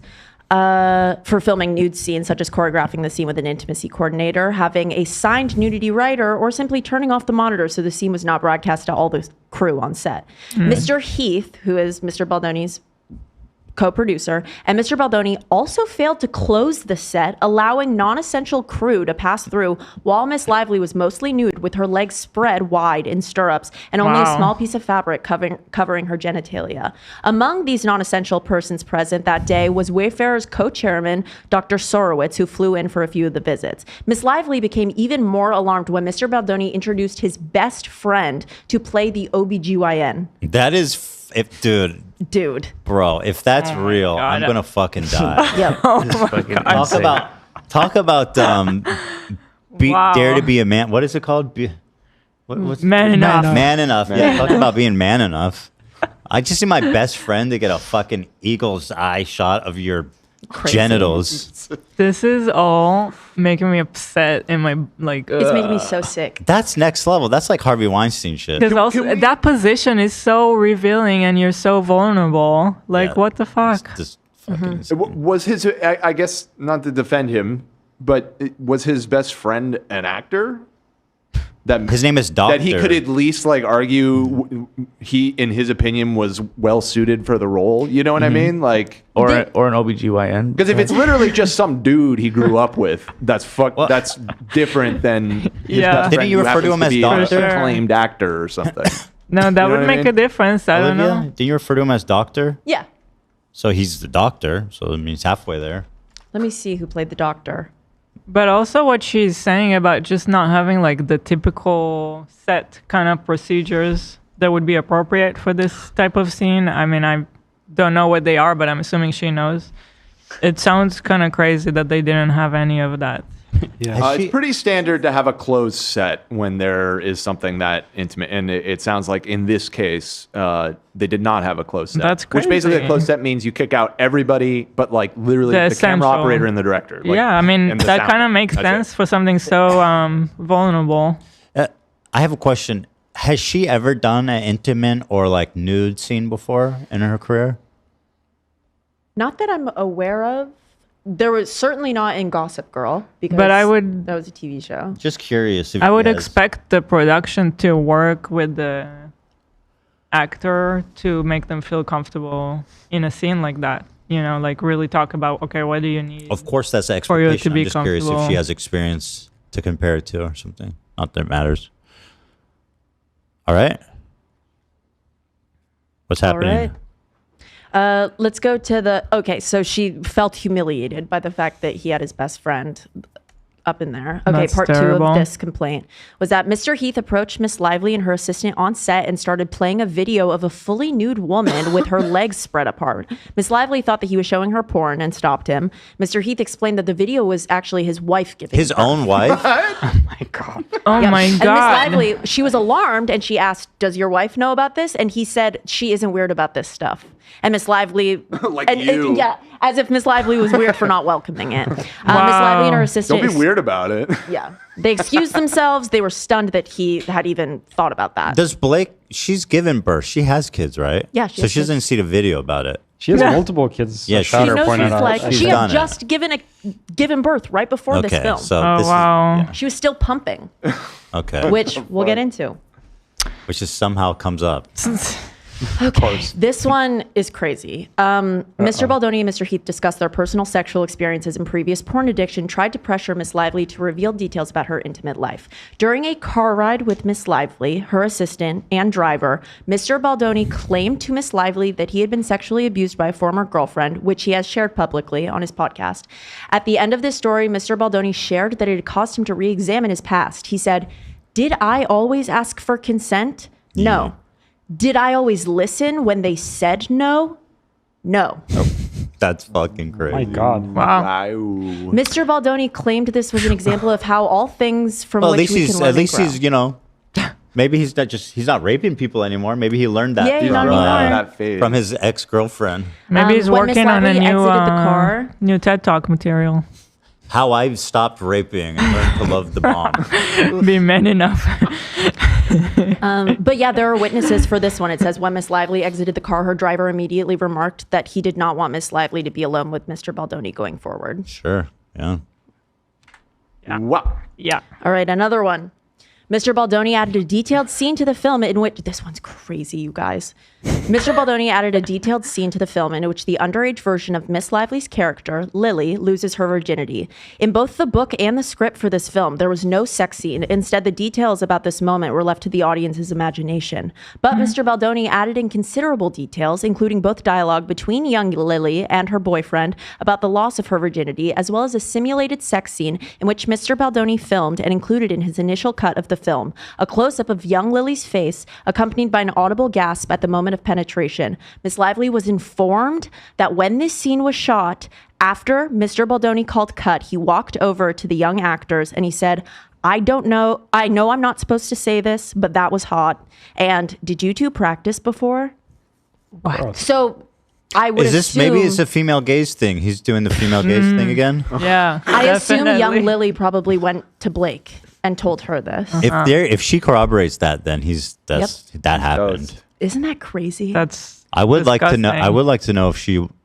for filming nude scenes, such as choreographing the scene with an intimacy coordinator, having a signed nudity writer, or simply turning off the monitor so the scene was not broadcast to all the crew on set. Mr. Heath, who is Mr. Baldoni's co-producer, and Mr. Baldoni also failed to close the set, allowing non-essential crew to pass through while Miss Lively was mostly nude with her legs spread wide in stirrups and only a Wow. small piece of fabric covering her genitalia. Among these non-essential persons present that day was Wayfarer's co-chairman, Dr. Sorowitz, who flew in for a few of the visits. Miss Lively became even more alarmed when Mr. Baldoni introduced his best friend to play the OBGYN. That is, Dude. bro, if that's real, God. I'm gonna fucking die. Yep. Talk about Wow. dare to be a man. What is it called? What's Man enough. Man enough. Yeah, talk about being man enough. I just see my best friend to get a fucking eagle's eye shot of your genitals. This is all making me upset in my, like... It's making me so sick. That's next level. That's like Harvey Weinstein shit. Because also, that position is so revealing and you're so vulnerable. Like, Yeah. what the fuck? Just fucking insane. Was his, I guess, not to defend him, but was his best friend an actor? That His name is Doctor. That he could at least like argue he, in his opinion, was well suited for the role. You know what I mean? Like, Or an OBGYN. because if it's literally just some dude he grew up with, that's that's different than his Yeah. best Didn't friend you who refer to happens him as be Doctor? an acclaimed actor or something. No, that know would what I make mean? a difference. I don't Olivia? know. Didn't you refer to him as Doctor? Yeah. So he's the doctor. So it means halfway there. Let me see who played the doctor. But also what she's saying about just not having like the typical set kind of procedures that would be appropriate for this type of scene. I mean, I don't know what they are, but I'm assuming she knows. It sounds kind of crazy that they didn't have any of that. Yeah. It's pretty standard to have a closed set when there is something that intimate, and it sounds like in this case, they did not have a closed set. That's Which basically a crazy. closed set means you kick out everybody, but like literally The the camera essential. operator and the director. Like, Yeah, I mean, and the that sound. kind of makes That's it. sense for something so vulnerable. I have a question. Has she ever done an intimate or like nude scene before in her career? Not that I'm aware of. There was certainly not in Gossip Girl because But I would- that was a TV show. Just curious. If I would she has. expect the production to work with the actor to make them feel comfortable in a scene like that. You know, like really talk about, okay, what do you need? Of course, that's the For you to expectation. be I'm just curious if comfortable. she has experience to compare it to or something. Not that it matters. All right. What's happening? All right. Let's go to the. Okay, so she felt humiliated by the fact that he had his best friend up in there. Okay, That's part terrible. 2 of this complaint was that Mr. Heath approached Miss Lively and her assistant on set and started playing a video of a fully nude woman with her legs spread apart. Miss Lively thought that he was showing her porn and stopped him. Mr. Heath explained that the video was actually his wife giving His birth. own wife? Oh Yep. my And Miss god. Lively, she was alarmed and she asked, "Does your wife know about this?" And he said, "She isn't weird about this stuff." And Miss Like and, you. yeah, as if Miss Lively was weird for not welcoming it. Miss Lively and her assistant Don't be weird weird about it. Yeah. They excused themselves. They were stunned that he had even thought about that. Does Blake, she's given birth. She has kids, right? Yeah. So she doesn't see the video about it. She has multiple kids. Yeah, She knows she's like, she had just given birth right before this film. So this wow. She was still pumping. Okay. Which we'll get into. Which is somehow comes up. Okay, this one is crazy. Mr. Baldoni and Mr. Heath discussed their personal sexual experiences and previous porn addiction, tried to pressure Miss Lively to reveal details about her intimate life. During a car ride with Miss Lively, her assistant and driver, Mr. Baldoni claimed to Miss Lively that he had been sexually abused by a former girlfriend, which he has shared publicly on his podcast. At the end of this story, Mr. Baldoni shared that it had caused him to re-examine his past. He said, "Did I always ask for consent? No. Did I always listen when they said no? No." That's fucking crazy. My God. Wow. Mr. Baldoni claimed this was an example of how all things from Well, which we can learn at least and grow. he's, you know, maybe he's not raping people anymore. Maybe he learned that Yeah, not anymore. from his ex-girlfriend. Maybe he's when Miss working on a Lively new exited the car- new TED Talk material. How I stopped raping and learned to love the bomb. Be man enough. But yeah, there are witnesses for this one. It says when Miss Lively exited the car, her driver immediately remarked that he did not want Miss Lively to be alone with Mr. Baldoni going forward. Sure. Yeah. Wow. Yeah. All right, another one. Mr. Baldoni added a detailed scene to the film in which, this one's crazy, you guys. Mr. Baldoni added a detailed scene to the film in which the underage version of Miss Lively's character, Lily, loses her virginity. In both the book and the script for this film, there was no sex scene. Instead, the details about this moment were left to the audience's imagination. But Mr. Baldoni added in considerable details, including both dialogue between young Lily and her boyfriend about the loss of her virginity, as well as a simulated sex scene in which Mr. Baldoni filmed and included in his initial cut of the film. A close-up of young Lily's face, accompanied by an audible gasp at the moment of penetration. Miss Lively was informed that when this scene was shot, after Mr. Baldoni called cut, he walked over to the young actors and he said, I know I'm not supposed to say this, but that was hot. And did you two practice before? What? So I would Is this assume, maybe it's a female gaze thing? He's doing the female gaze thing again. Yeah. I assume young definitely. Lily probably went to Blake and told her this. If she corroborates that, then that happened. Isn't that crazy? That's I would like to know. disgusting. I would like to know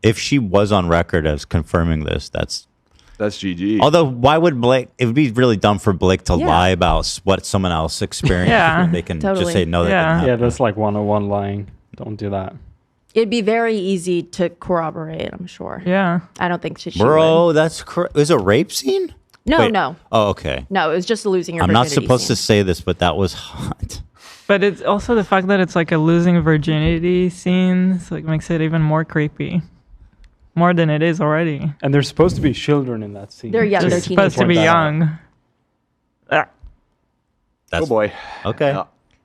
if she was on record as confirming this. That's GG. Although, why would Blake? It would be really dumb for Blake to Yeah. lie about what someone else experienced. Yeah. They can Totally. just say no. That Yeah. didn't Yeah, happen. that's like 101 lying. Don't do that. It'd be very easy to corroborate, I'm sure. Yeah. I don't think she would. Bro, that's is a rape scene? No, Wait. no. Oh, okay. No, it was just losing your I'm not virginity supposed to scene. say this, but that was hot. But it's also the fact that it's like a losing virginity scene, so it makes it even more creepy. More than it is already. And there's supposed to be children in that scene. They're young, Just they're Supposed to point be that out. young. That's, Oh boy. Okay.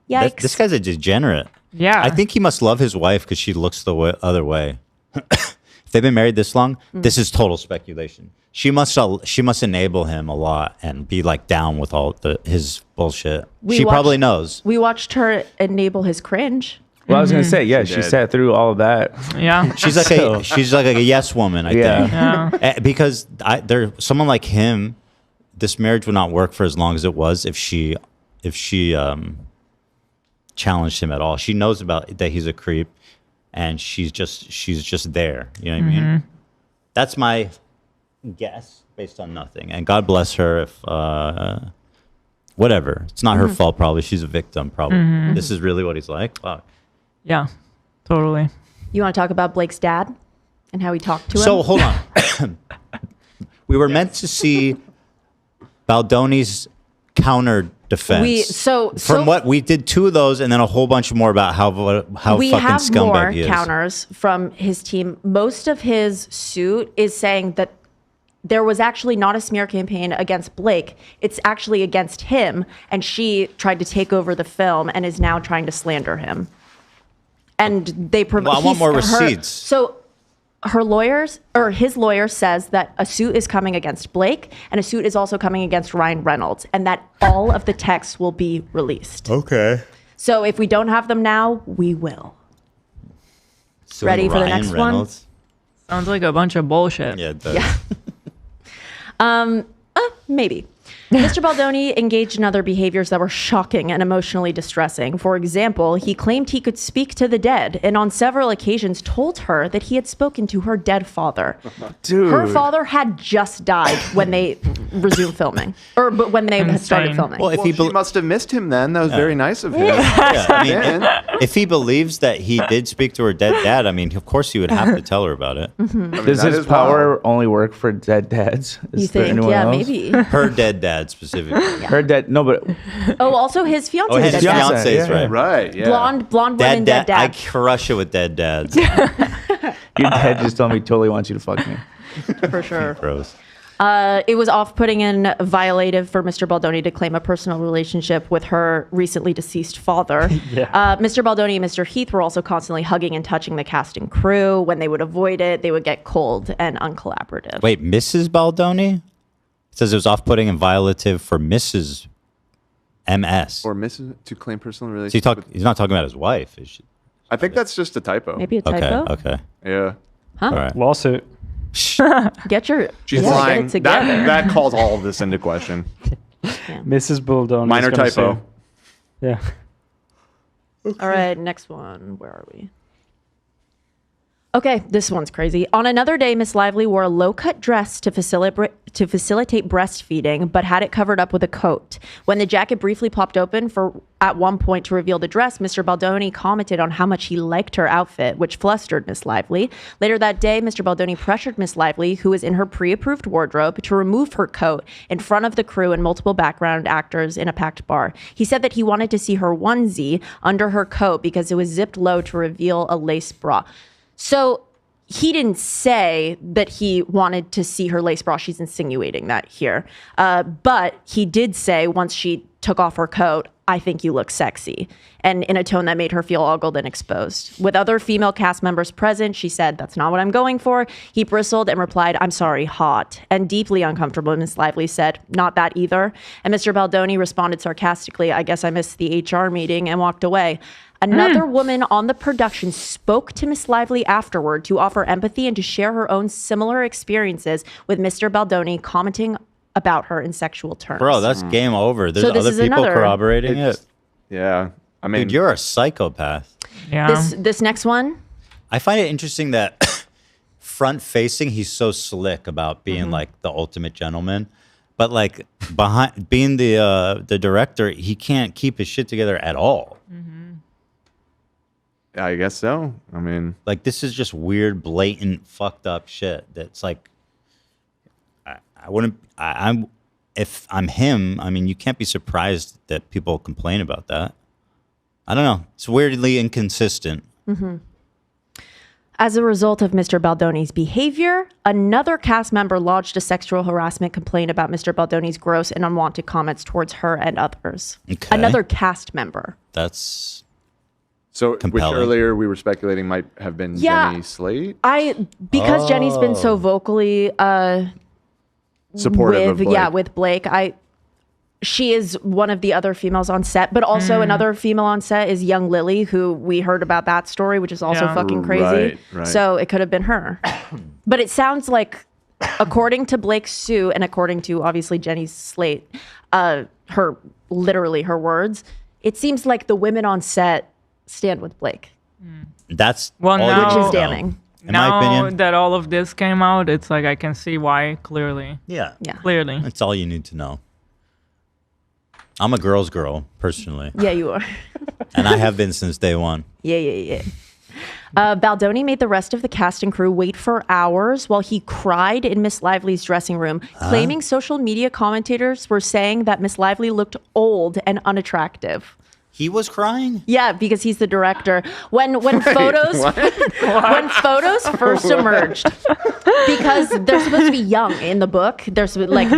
Yeah. Yikes. This guy's a degenerate. Yeah. I think he must love his wife because she looks the other way. If they've been married this long, this is total speculation. She must enable him a lot and be like down with all his bullshit. She probably knows. We watched her enable his cringe. Well, I was gonna say, yeah, She she did. sat through all of that. Yeah. She's like a yes woman. I Yeah. think. Yeah. Because someone like him, this marriage would not work for as long as it was if she challenged him at all. She knows about that he's a creep, and she's just there. You know what I mean? That's my guess based on nothing. And God bless her if whatever. It's not her fault. Probably she's a victim. Probably this is really what he's like. Wow. Yeah. Totally. You want to talk about Blake's dad and how he talked to him? So hold on. We were meant to see Baldoni's counter defense. From what we did 2 of those, and then a whole bunch more about how we fucking have scumbag more he is. counters from his team. Most of his suit is saying that there was actually not a smear campaign against Blake. It's actually against him, and she tried to take over the film and is now trying to slander him. And they provide. Well, I want more receipts. So his lawyer says that a suit is coming against Blake, and a suit is also coming against Ryan Reynolds, and that all of the texts will be released. Okay. So if we don't have them now, we will. So Ready for the Ryan next one? Reynolds? Sounds like a bunch of bullshit. Yeah, it does. Yeah. Maybe. Mr. Baldoni engaged in other behaviors that were shocking and emotionally distressing. For example, he claimed he could speak to the dead and on several occasions told her that he had spoken to her dead father. Dude. Her father had just died when they resumed filming, but when they had started filming. Well, she must have missed him then. That was very nice of him. I mean, if he believes that he did speak to her dead dad, I mean, of course he would have to tell her about it. I mean, Does his power only work for dead dads? You think? Yeah, maybe. Her dead dad specifically. Her dad, no, but Oh, also his fiance. Oh, his dead dad. fiance is right. Right, yeah. Blonde women, dead I dad. crush it with dead dads. your dad just told me he totally wants you to fuck me. For sure. Gross. It was off-putting and violative for Mr. Baldoni to claim a personal relationship with her recently deceased father. Mr. Baldoni and Mr. Heath were also constantly hugging and touching the cast and crew. When they would avoid it, they would get cold and uncollaborative. Wait, Mrs. Baldoni? It says it was off-putting and violative for Mrs. MS. Or Mrs. to claim personal So relationship. he's not talking about his wife. Is she? I think that's just a typo. Maybe a typo? Okay. Yeah. Huh? All right. Lawsuit. Get your She's get lying. it together. That calls all of this into question. Mrs. Baldoni. Minor typo. Yeah. All right, next one. Where are we? Okay, this one's crazy. On another day, Miss Lively wore a low-cut dress to facilitate breastfeeding, but had it covered up with a coat. When the jacket briefly popped open at one point to reveal the dress, Mr. Baldoni commented on how much he liked her outfit, which flustered Miss Lively. Later that day, Mr. Baldoni pressured Miss Lively, who was in her pre-approved wardrobe, to remove her coat in front of the crew and multiple background actors in a packed bar. He said that he wanted to see her onesie under her coat because it was zipped low to reveal a lace bra. So he didn't say that he wanted to see her lace bra. She's insinuating that here. But he did say once she took off her coat, "I think you look sexy," and in a tone that made her feel ogled and exposed. With other female cast members present, she said, "That's not what I'm going for." He bristled and replied, "I'm sorry, hot." And deeply uncomfortable, Miss Lively said, "Not that either." And Mr. Baldoni responded sarcastically, "I guess I missed the HR meeting," and walked away. Another woman on the production spoke to Miss Lively afterward to offer empathy and to share her own similar experiences with Mr. Baldoni, commenting about her in sexual terms. Bro, that's game over. There's So this other is people another- corroborating it. Yeah. I mean, Dude, you're a psychopath. Yeah. This next one, I find it interesting that front facing, he's so slick about being like the ultimate gentleman. But like behind being the director, he can't keep his shit together at all. I guess so. I mean, Like this is just weird, blatant, fucked up shit. That's like, I'm if I'm him. I mean, you can't be surprised that people complain about that. I don't know. It's weirdly inconsistent. as a result of Mr. Baldoni's behavior, another cast member lodged a sexual harassment complaint about Mr. Baldoni's gross and unwanted comments towards her and others. Okay. Another cast member. That's so which compelling. earlier we were speculating might have been Jenny Slate. Because Jenny's been so vocally Supportive of Blake. with Blake. She is one of the other females on set, but also another female on set is young Lily, who we heard about that story, which is also fucking crazy. Right. So it could have been her. But it sounds like, according to Blake's sue and according to obviously Jenny's slate, her words, it seems like the women on set stand with Blake. That's Well, all now- you Which need is to know. damning. In now my opinion, that all of this came out, it's like I can see why clearly. yeah, Clearly. that's all you need to know. I'm a girl's girl, personally, Yeah, you are. and I have been since day one. Yeah. Baldoni made the rest of the cast and crew wait for hours while he cried in Miss Lively's dressing room, claiming social media commentators were saying that Miss Lively looked old and unattractive. He was crying? Yeah, because he's the director. When photos when photos first emerged, because they're supposed to be young in the book. There's like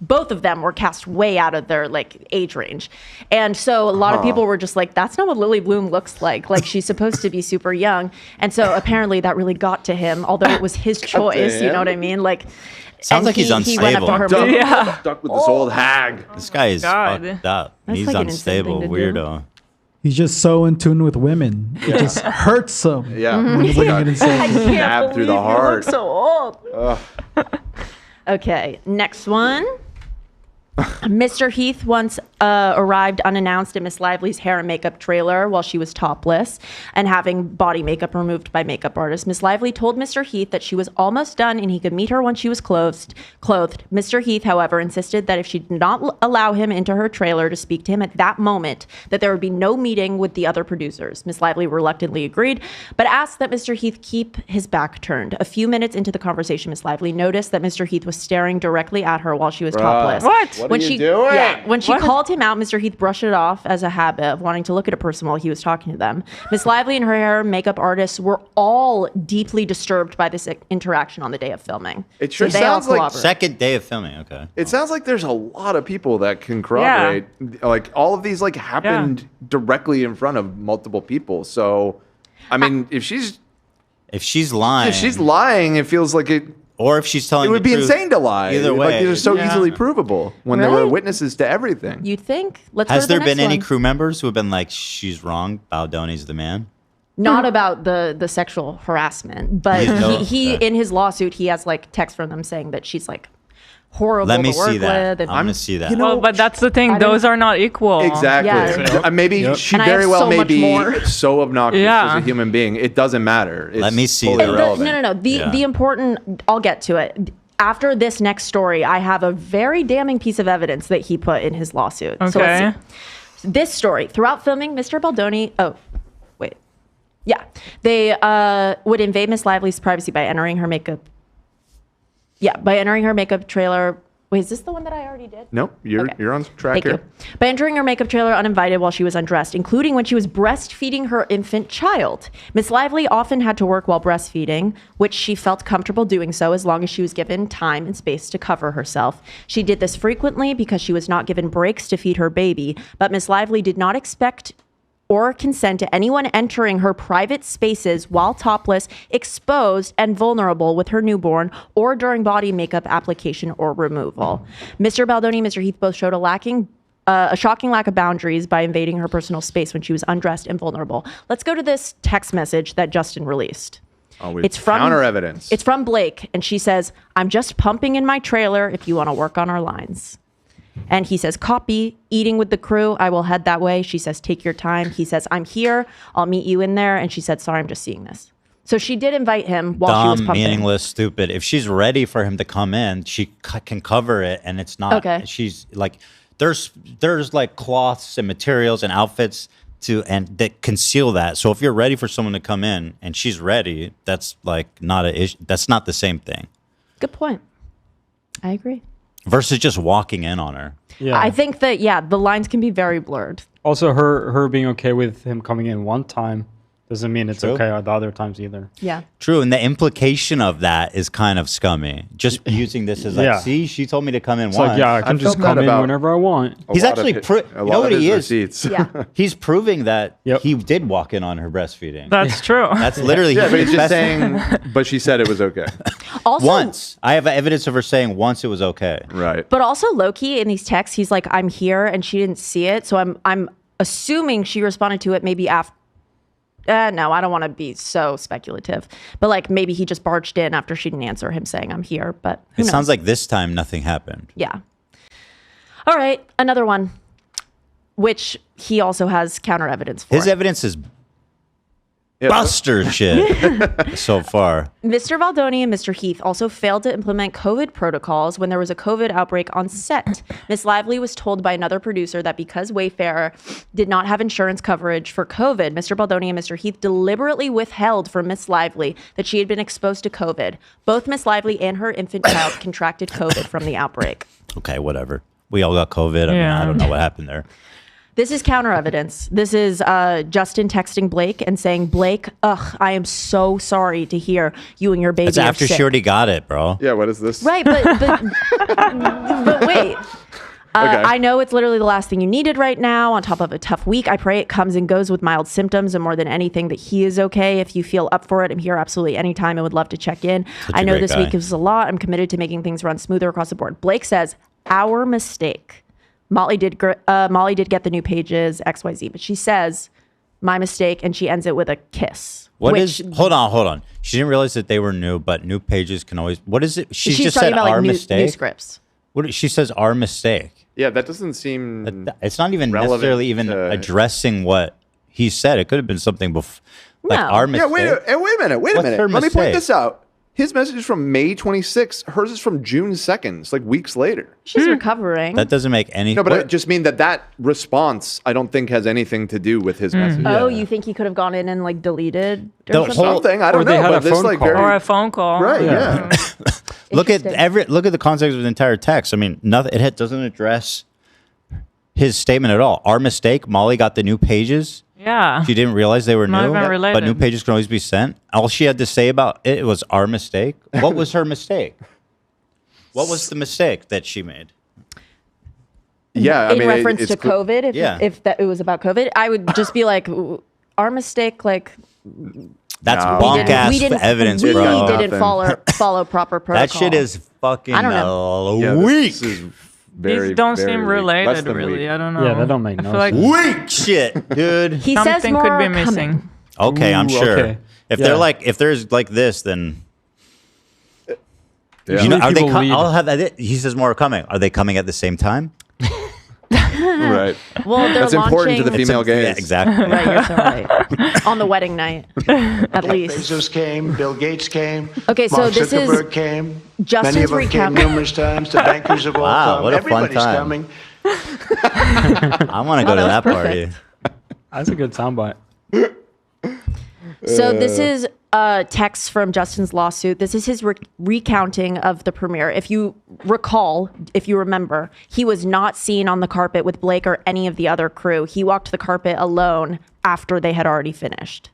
both of them were cast way out of their like age range, and so a lot of people were just like, "That's not what Lily Bloom looks like. Like she's supposed to be super young." And so apparently that really got to him, although it was his choice. You know what I mean? Like. Sounds like he's He went up to her. unstable. Stuck with this old hag. This guy is God. fucked up. That's He's like an insane unstable, thing to do. weirdo. He's just so in tune with women. It just hurts him. Yeah. When he's looking at I himself. can't Stabbed through the believe you heart. look so old. Okay, next one. Mr. Heath once arrived unannounced at Miss Lively's hair and makeup trailer while she was topless and having body makeup removed by makeup artist. Miss Lively told Mr. Heath that she was almost done and he could meet her when she was clothed. Mr. Heath, however, insisted that if she did not allow him into her trailer to speak to him at that moment, that there would be no meeting with the other producers. Miss Lively reluctantly agreed, but asked that Mr. Heath keep his back turned. A few minutes into the conversation, Miss Lively noticed that Mr. Heath was staring directly at her while she was topless. What? What are you doing? Yeah, when she called him out, Mr. Heath brushed it off as a habit of wanting to look at a person while he was talking to them. Miss Lively and her hair and makeup artists were all deeply disturbed by this interaction on the day of filming. It sure sounds like second day of filming. Okay. It sounds like there's a lot of people that can corroborate. Like all of these like happened directly in front of multiple people. So, I mean, if she's lying, it feels like it. Or if she's telling it would the be truth, insane to lie. Either way, like these are so easily provable when there were witnesses to everything. You'd think. Has there been any crew members who have been like, she's wrong, Baldoni's the man? Not about the sexual harassment, but he in his lawsuit, he has like text from them saying that she's like horrible Let me to work see that. with. I'm going to see that. You know, but that's the thing. Those are not equal. Exactly. Yeah. Maybe she very well may be so obnoxious as a human being. It doesn't matter. It's Let me see totally that. irrelevant. No. The important, I'll get to it. After this next story, I have a very damning piece of evidence that he put in his lawsuit. Okay. So let's see. This story, throughout filming, Mr. Baldoni, they would invade Miss Lively's privacy by entering her makeup. Yeah, by entering her makeup trailer. Wait, is this the one that I already did? Nope, you're on track Thank here. you. By entering her makeup trailer uninvited while she was undressed, including when she was breastfeeding her infant child. Miss Lively often had to work while breastfeeding, which she felt comfortable doing so as long as she was given time and space to cover herself. She did this frequently because she was not given breaks to feed her baby, but Miss Lively did not expect or consent to anyone entering her private spaces while topless, exposed, and vulnerable with her newborn, or during body makeup application or removal. Mr. Baldoni and Mr. Heath both showed a shocking lack of boundaries by invading her personal space when she was undressed and vulnerable. Let's go to this text message that Justin released. It's from counter evidence. It's from Blake, and she says, "I'm just pumping in my trailer if you want to work on our lines." And he says, "Copy, eating with the crew. I will head that way." She says, "Take your time." He says, "I'm here. I'll meet you in there." And she said, "Sorry, I'm just seeing this." So she did invite him while she was pumping. Meaningless, stupid. If she's ready for him to come in, she can cover it, and it's not. Okay. She's like, there's like cloths and materials and outfits that conceal that. So if you're ready for someone to come in and she's ready, that's like not a issue. That's not the same thing. Good point. I agree. Versus just walking in on her. Yeah. I think that, the lines can be very blurred. Also, her being okay with him coming in one time doesn't mean it's True. okay the other times either. Yeah. True, and the implication of that is kind of scummy. Just using this as like, see, she told me to come in It's once. like, I can just come in whenever I want. He's actually, you know what he is? Receipts. Yeah. He's proving that he did walk in on her breastfeeding. That's true. That's literally. But he's just saying, but she said it was okay. Also, once. I have evidence of her saying once it was okay. Right. But also low-key in these texts, he's like, "I'm here," and she didn't see it. So I'm assuming she responded to it maybe after. No, I don't want to be so speculative. But like maybe he just barged in after she didn't answer him saying, "I'm here." But It sounds like this time nothing happened. Yeah. All right, another one, which he also has counter evidence for. His evidence is buster shit so far. Mr. Baldoni and Mr. Heath also failed to implement COVID protocols when there was a COVID outbreak on set. Miss Lively was told by another producer that because Wayfair did not have insurance coverage for COVID, Mr. Baldoni and Mr. Heath deliberately withheld from Miss Lively that she had been exposed to COVID. Both Miss Lively and her infant child contracted COVID from the outbreak. Okay, whatever. We all got COVID. I mean, I don't know what happened there. This is counter evidence. This is Justin texting Blake and saying, "Blake, I am so sorry to hear you and your baby It's after are sick." she already got it, bro. Yeah, what is this? Right, but wait. I know it's literally the last thing you needed right now on top of a tough week. I pray it comes and goes with mild symptoms, and more than anything that he is okay. If you feel up for it, I'm here absolutely anytime. I would love to check in. I know this week is a lot. I'm committed to making things run smoother across the board. Blake says, "Our mistake. Molly did get the new pages, XYZ," but she says, "My mistake," and she ends it with a kiss. Hold on. She didn't realize that they were new, but new pages can always, what is it? She just talking said about our like mistake. new scripts. She says our mistake. Yeah, that doesn't seem. It's not even necessarily even addressing what he said. It could have been something before, like our mistake. Yeah, wait a minute. What's her Let me point mistake? this out. His message is from May 26th. Hers is from June 2nd. It's like weeks later. She's recovering. That doesn't make any. No, but I just mean that response, I don't think has anything to do with his message. Oh, you think he could have gone in and like deleted something? I don't know. But this like or a phone call, right? Yeah. Look at the context of the entire text. I mean, nothing. It doesn't address his statement at all. Our mistake. Molly got the new pages. Yeah. She didn't realize they were Not new, even related. but new pages can always be sent. All she had to say about it was our mistake. What was her mistake? What was the mistake that she made? Yeah, in reference to COVID, if that it was about COVID, I would just be like, our mistake, like. That's wonk ass evidence, bro. We didn't follow proper protocol. That shit is fucking I don't know. weak. These don't seem related, really. I don't know. Yeah, that don't make no like sense. Weak shit, dude. He says something more could be missing. Okay, I'm sure. Okay. If Yeah. they're like, if there's like this, then Yeah. you know, are they? People lead. I'll have that. He says more are coming. Are they coming at the same time? Right. Well, they're That's important to the launching- female gaze. Yeah, exactly. Right, you're so right. On the wedding night, at least. Bezos came, Bill Gates came. Okay, so Mark this is Zuckerberg came. Justin's Many of them recount- came numerous times. The bankers have all Wow, come. what a fun Everybody's time. coming. I want to go to that that was party. perfect. That's a good soundbite. So this is text from Justin's lawsuit. This is his recounting of the premiere. If you recall, if you remember, he was not seen on the carpet with Blake or any of the other crew. He walked the carpet alone after they had already finished.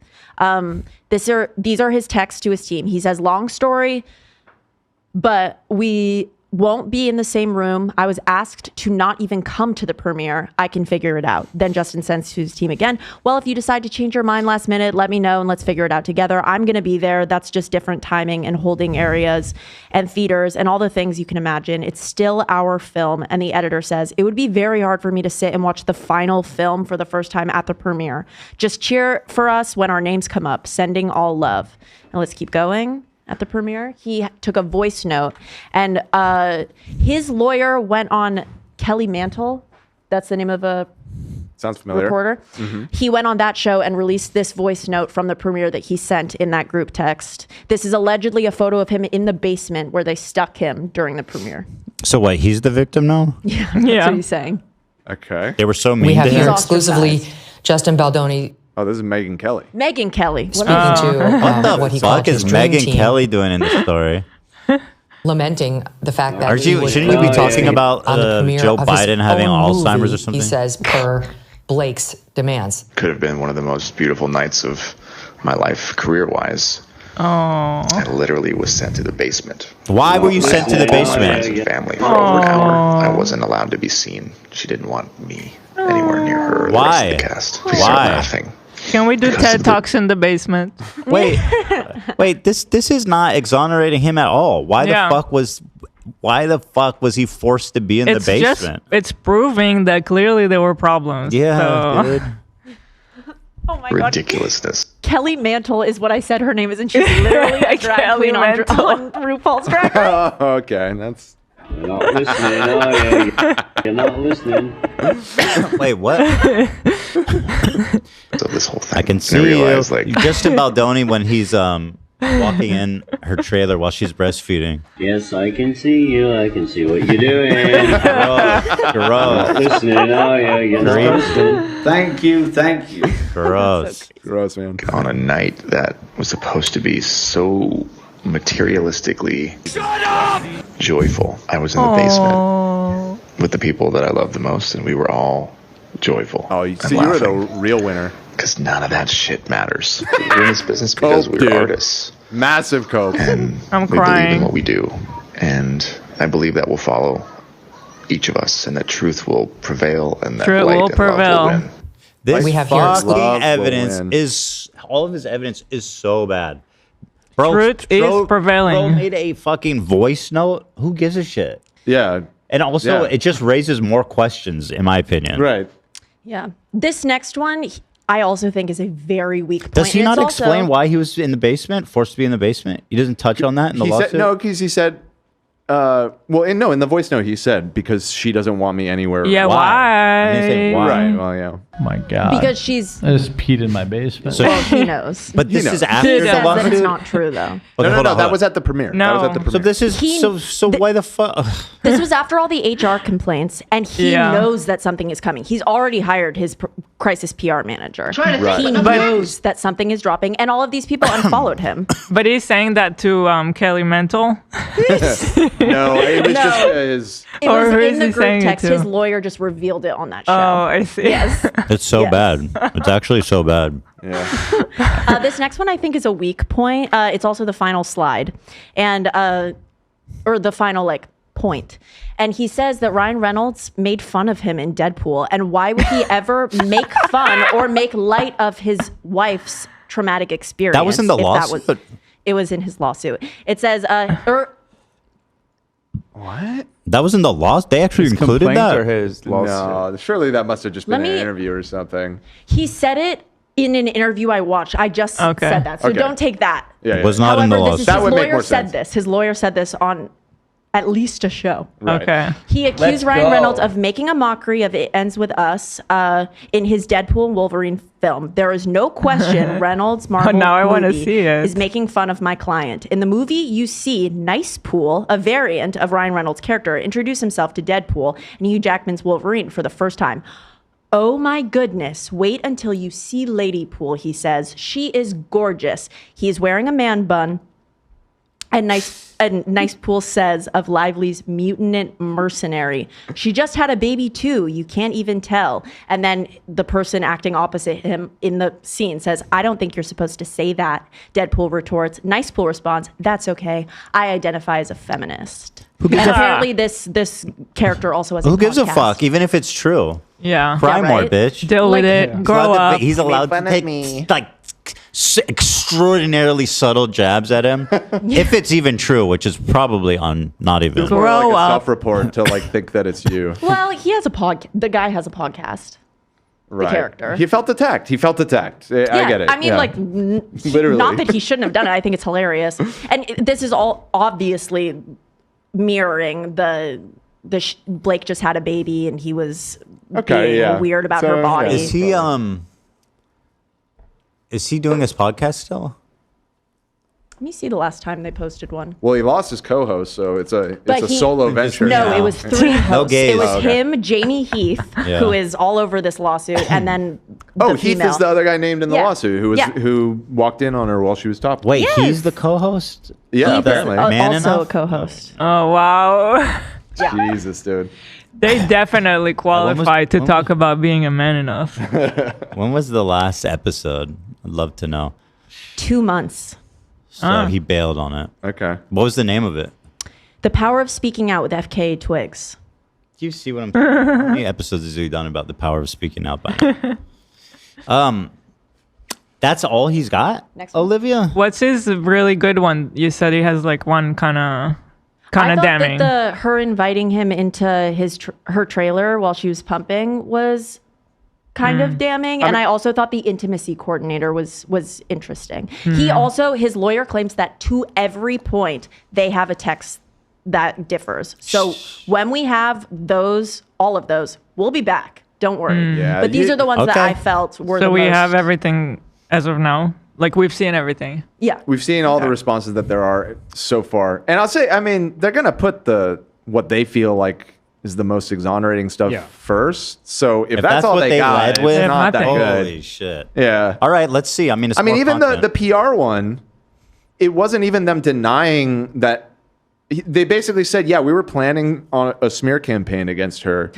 These are his texts to his team. He says, long story, but we won't be in the same room. I was asked to not even come to the premiere. I can figure it out. Then Justin sends to his team again. Well, if you decide to change your mind last minute, let me know and let's figure it out together. I'm going to be there. That's just different timing and holding areas and theaters and all the things you can imagine. It's still our film. And the editor says, it would be very hard for me to sit and watch the final film for the first time at the premiere. Just cheer for us when our names come up. Sending all love. Now let's keep going. At the premiere, he took a voice note, and his lawyer went on Kelly Mantle. That's the name of a Sounds familiar. reporter. Mm-hmm. He went on that show and released this voice note from the premiere that he sent in that group text. This is allegedly a photo of him in the basement where they stuck him during the premiere. So what? He's the victim now? Yeah, that's what he's saying. Okay. They were so mean We have to him. here exclusively Justin Baldoni. Oh, this is Megyn Kelly. Megyn Kelly. Speaking to What what he the called fuck his is dream Megyn team, Kelly doing in this story? lamenting the fact that Aren't he you? was Shouldn't you be talking participating about on the premiere Joe of his Biden having own Alzheimer's movie, or something? He says per Blake's demands. Could have been one of the most beautiful nights of my life, career-wise. Oh. I literally was sent to the basement. Why were you sent to the Friends and basement? family for over an hour. I wasn't allowed to be seen. She didn't want me anywhere near her or the rest of the cast. Please start Why? laughing. Can we do Because TED of the- Talks in the basement? Wait, this is not exonerating him at all. Why Yeah. the fuck was he forced to be in the basement? It's proving that clearly there were problems. Yeah, so. dude. Oh my God. Ridiculousness. Kelly Mantle is what I said her name is, and she's literally a drag Kelly queen on Mantle. RuPaul's Drag Race. Oh, okay. That's. You're not listening, are you? You're not listening. Wait, what? So this whole thing. I can And see you. realized, like, Justin Baldoni when he's walking in her trailer while she's breastfeeding. Yes, I can see you. I can see what you're doing. Gross. Not listening, are you? You're not Gross. listening. Thank you. Thank you. Gross. Gross, man. on a night that was supposed to be so materialistically joyful. I was in the basement with the people that I love the most, and we were all joyful. Oh, you see, you were the real winner. Because none of that shit matters. We're in this business because Cope, we're dude. artists. Massive cope. And I'm we believe crying. in what we do. And I believe that will follow each of us, and that truth will prevail, and that Truth light will and prevail. love will win. This We have here- fucking Love will evidence win. is all of his evidence is so bad. Bro, Truth is prevailing. Bro made a fucking voice note. Who gives a shit? Yeah. And also, Yeah. it just raises more questions, in my opinion. Right. Yeah. This next one, I also think is a very weak point. Does he And not it's also- explain why he was in the basement, forced to be in the basement? He doesn't touch on that in the He lawsuit? said, no, because he said, in the voice note he said because she doesn't want me anywhere. Yeah, And he said, why? Right. Well, yeah. Oh my God. Because she's. I just peed in my basement. So- Well, he knows. But this is He after says the that it's lawsuit. not true, though. Okay, hold on, That was at the premiere. No. That was at the premiere. So this is He- so why the fuck? This was after all the HR complaints, and he Yeah. knows that something is coming. He's already hired his crisis PR manager. Right. He knows that something is dropping, and all of these people unfollowed him. But he's saying that to Kelly Mental. No, it was just his. It Or was who in is the he group saying it text. to? His lawyer just revealed it on that show. Oh, I see. Yes. It's so Yes. bad. It's actually so bad. Yeah. This next one I think is a weak point. It's also the final slide, and or the final point. And he says that Ryan Reynolds made fun of him in Deadpool, and why would he ever make fun or make light of his wife's traumatic experience? That was in the if that lawsuit? it was in his lawsuit. It says, What? That was in the law. They actually His included complaint that. or his lawsuit? No, surely that must have just Let been an me- interview or something. he said it in an interview I watched. I just said that, so Okay. don't take that. Yeah, It was not in the However, lawsuit. this is, That his would make lawyer more said sense. this. His lawyer said this on at least a show. Right. Okay. He accused Let's Ryan go. Reynolds of making a mockery of It Ends With Us in his Deadpool and Wolverine film. There is no question Reynolds' Marvel Now I wanna movie see it. is making fun of my client. In the movie, you see Nice Pool, a variant of Ryan Reynolds' character, introduce himself to Deadpool and Hugh Jackman's Wolverine for the first time. Oh my goodness, wait until you see Lady Pool, he says. She is gorgeous. He is wearing a man bun. And Nice Pool says of Lively's mutant mercenary, she just had a baby too. You can't even tell. And then the person acting opposite him in the scene says, I don't think you're supposed to say that. Deadpool retorts. Nice Pool responds, that's okay. I identify as a feminist. And apparently this character also has a Who gives a podcast. fuck? Even if it's true, Yeah. cry more, right? bitch. Deal with it. He's Grow allowed to- up. He's allowed to take like extraordinarily subtle jabs at him. If it's even true, which is probably not even. It's more like Grow a up. self-report to like think that it's you. Well, he has a the guy has a podcast. Right. character. He felt attacked. I get it. I mean, Yeah. like, Literally. not that he shouldn't have done it. I think it's hilarious. And this is all obviously mirroring Blake just had a baby and he was being weird about her body. Is he doing his podcast still? Let me see the last time they posted one. Well, he lost his co-host, so it's a he- solo venture. No, now. it was 3 hosts. No gays. It was Oh, okay. him, Jamie Heath, Yeah. who is all over this lawsuit, and then Oh, the Heath female. is the other guy named in the Yeah. lawsuit who walked in on her while she was top. Wait, Yes. he's the co-host? Yeah, Heath apparently. is Man also enough? a co-host. Oh, wow. Jesus, dude. They definitely qualify to when talk about being a man enough. When was the last episode? I'd love to know. 2 months. So he bailed on it. Okay. What was the name of it? The Power of Speaking Out with FK Twigs. Do you see what I'm saying? How many episodes has he done about the power of speaking out by now? That's all he's got? Next one. Olivia? What's his really good one? You said he has like one kind of I thought damning. that her inviting him into her trailer while she was pumping was kind of damning, and I also thought the intimacy coordinator was interesting. He also, his lawyer claims that to every point they have a text that differs. So when we have all of those, we'll be back. Don't worry. Yeah, But these are the ones that Okay. I felt were so the we most. have everything as of now. Like we've seen everything. Yeah. We've seen all the responses that there are so far. And I'll say, I mean, they're going to put what they feel like is the most exonerating stuff first. So if that's all what they got, led it's with, not that good. Holy shit. Yeah. All right, let's see. I mean, it's more even content. the PR one, it wasn't even them denying that. They basically said, yeah, we were planning on a smear campaign against her,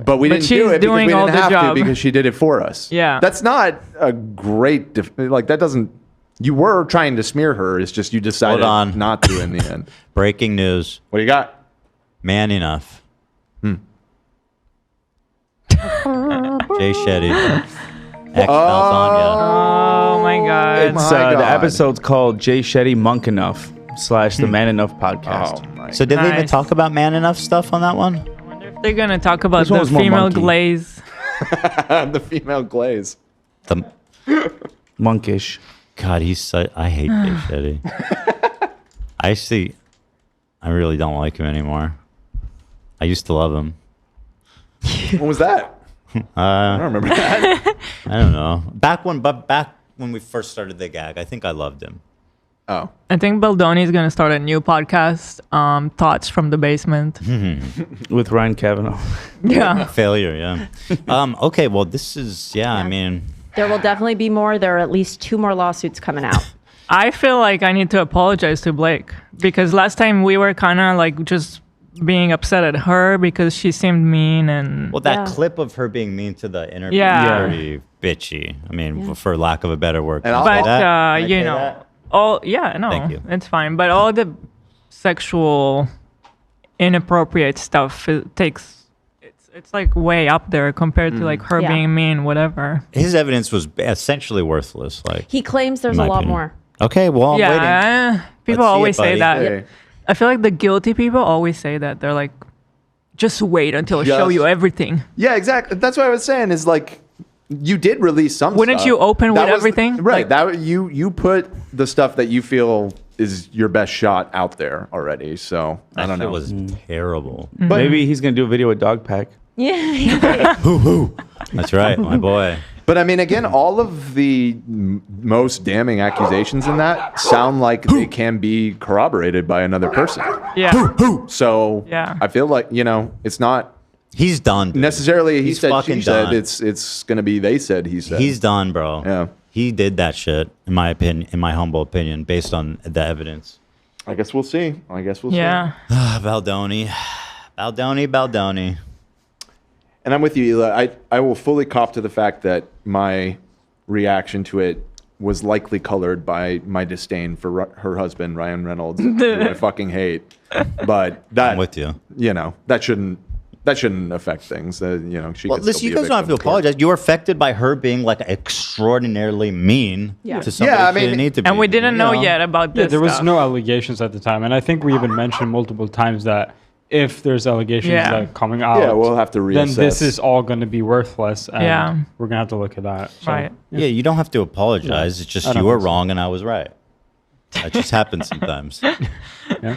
but we didn't do she's it because we doing didn't all the have to job. because she did it for us. Yeah. That's not a great, that doesn't, you were trying to smear her. It's just you decided on. not to in the end. Breaking news. What do you got? Man enough. Jay Shetty. Ex Baldoni. Oh my god. It's the episode's called Jay Shetty Monk Enough / the Man Enough podcast. Oh my So did they even Nice. talk about man enough stuff on that one? They're gonna talk about This one the was more female monkey. glaze. the female glaze. The Monkish. God, I hate Jay Shetty. I see. I really don't like him anymore. I used to love him. When was that? I don't remember that. I don't know. Back when we first started the gag, I think I loved him. Oh. I think Baldoni is going to start a new podcast, Thoughts from the Basement. With Ryan Kavanaugh. Yeah. Failure, yeah. Okay, well, this is, I mean. There will definitely be more. There are at least 2 more lawsuits coming out. I feel like I need to apologize to Blake because last time we were kind of like just being upset at her because she seemed mean and. Well, that clip of her being mean to the interview Yeah. is pretty bitchy. I mean, for lack of a better word. And But, you know, Thank you. it's fine. But all the sexual inappropriate stuff, it's like way up there compared to like her being mean, whatever. His evidence was essentially worthless. Like He claims there's in a my lot opinion. more. Okay, well, I'm waiting. People Let's see always it, say buddy. that. Hey. I feel like the guilty people always say that. They're like, just wait until I show you everything. Yeah, exactly. That's what I was saying. Is like, you did release some. Wouldn't stuff. you open That with was- everything? Right. Like- That you put the stuff that you feel is your best shot out there already. So I don't know. It was terrible. But- Maybe he's gonna do a video with Dog Pack. Yeah. That's right, my boy. But I mean, again, all of the most damning accusations in that sound like they can be corroborated by another person. Yeah. So Yeah. I feel like, it's not He's done. Dude. necessarily he He's said, fucking she said. done. It's going to be they said, he said. He's done, bro. Yeah. He did that shit, in my opinion, in my humble opinion, based on the evidence. I guess we'll see. Yeah. Baldoni. And I'm with you, Ela. I will fully cop to the fact that my reaction to it was likely colored by my disdain for her husband, Ryan Reynolds, who I fucking hate. But that, I'm with you. That shouldn't affect things. She Well, could listen, still you be a guys don't have to victim for it. apologize. You were affected by her being like extraordinarily mean to somebody Yeah, I she didn't mean- need to be. And we didn't know yet about Yeah, this there was stuff. no allegations at the time, and I think we even mentioned multiple times that if there's allegations Yeah. that are coming out, we'll have to then this reassess. is all going to be worthless, and Yeah. we're going to have to look at that. So, Right. Yeah, you don't have to apologize. It's I just don't you were think so. wrong and I was right. That just happens sometimes. Yeah.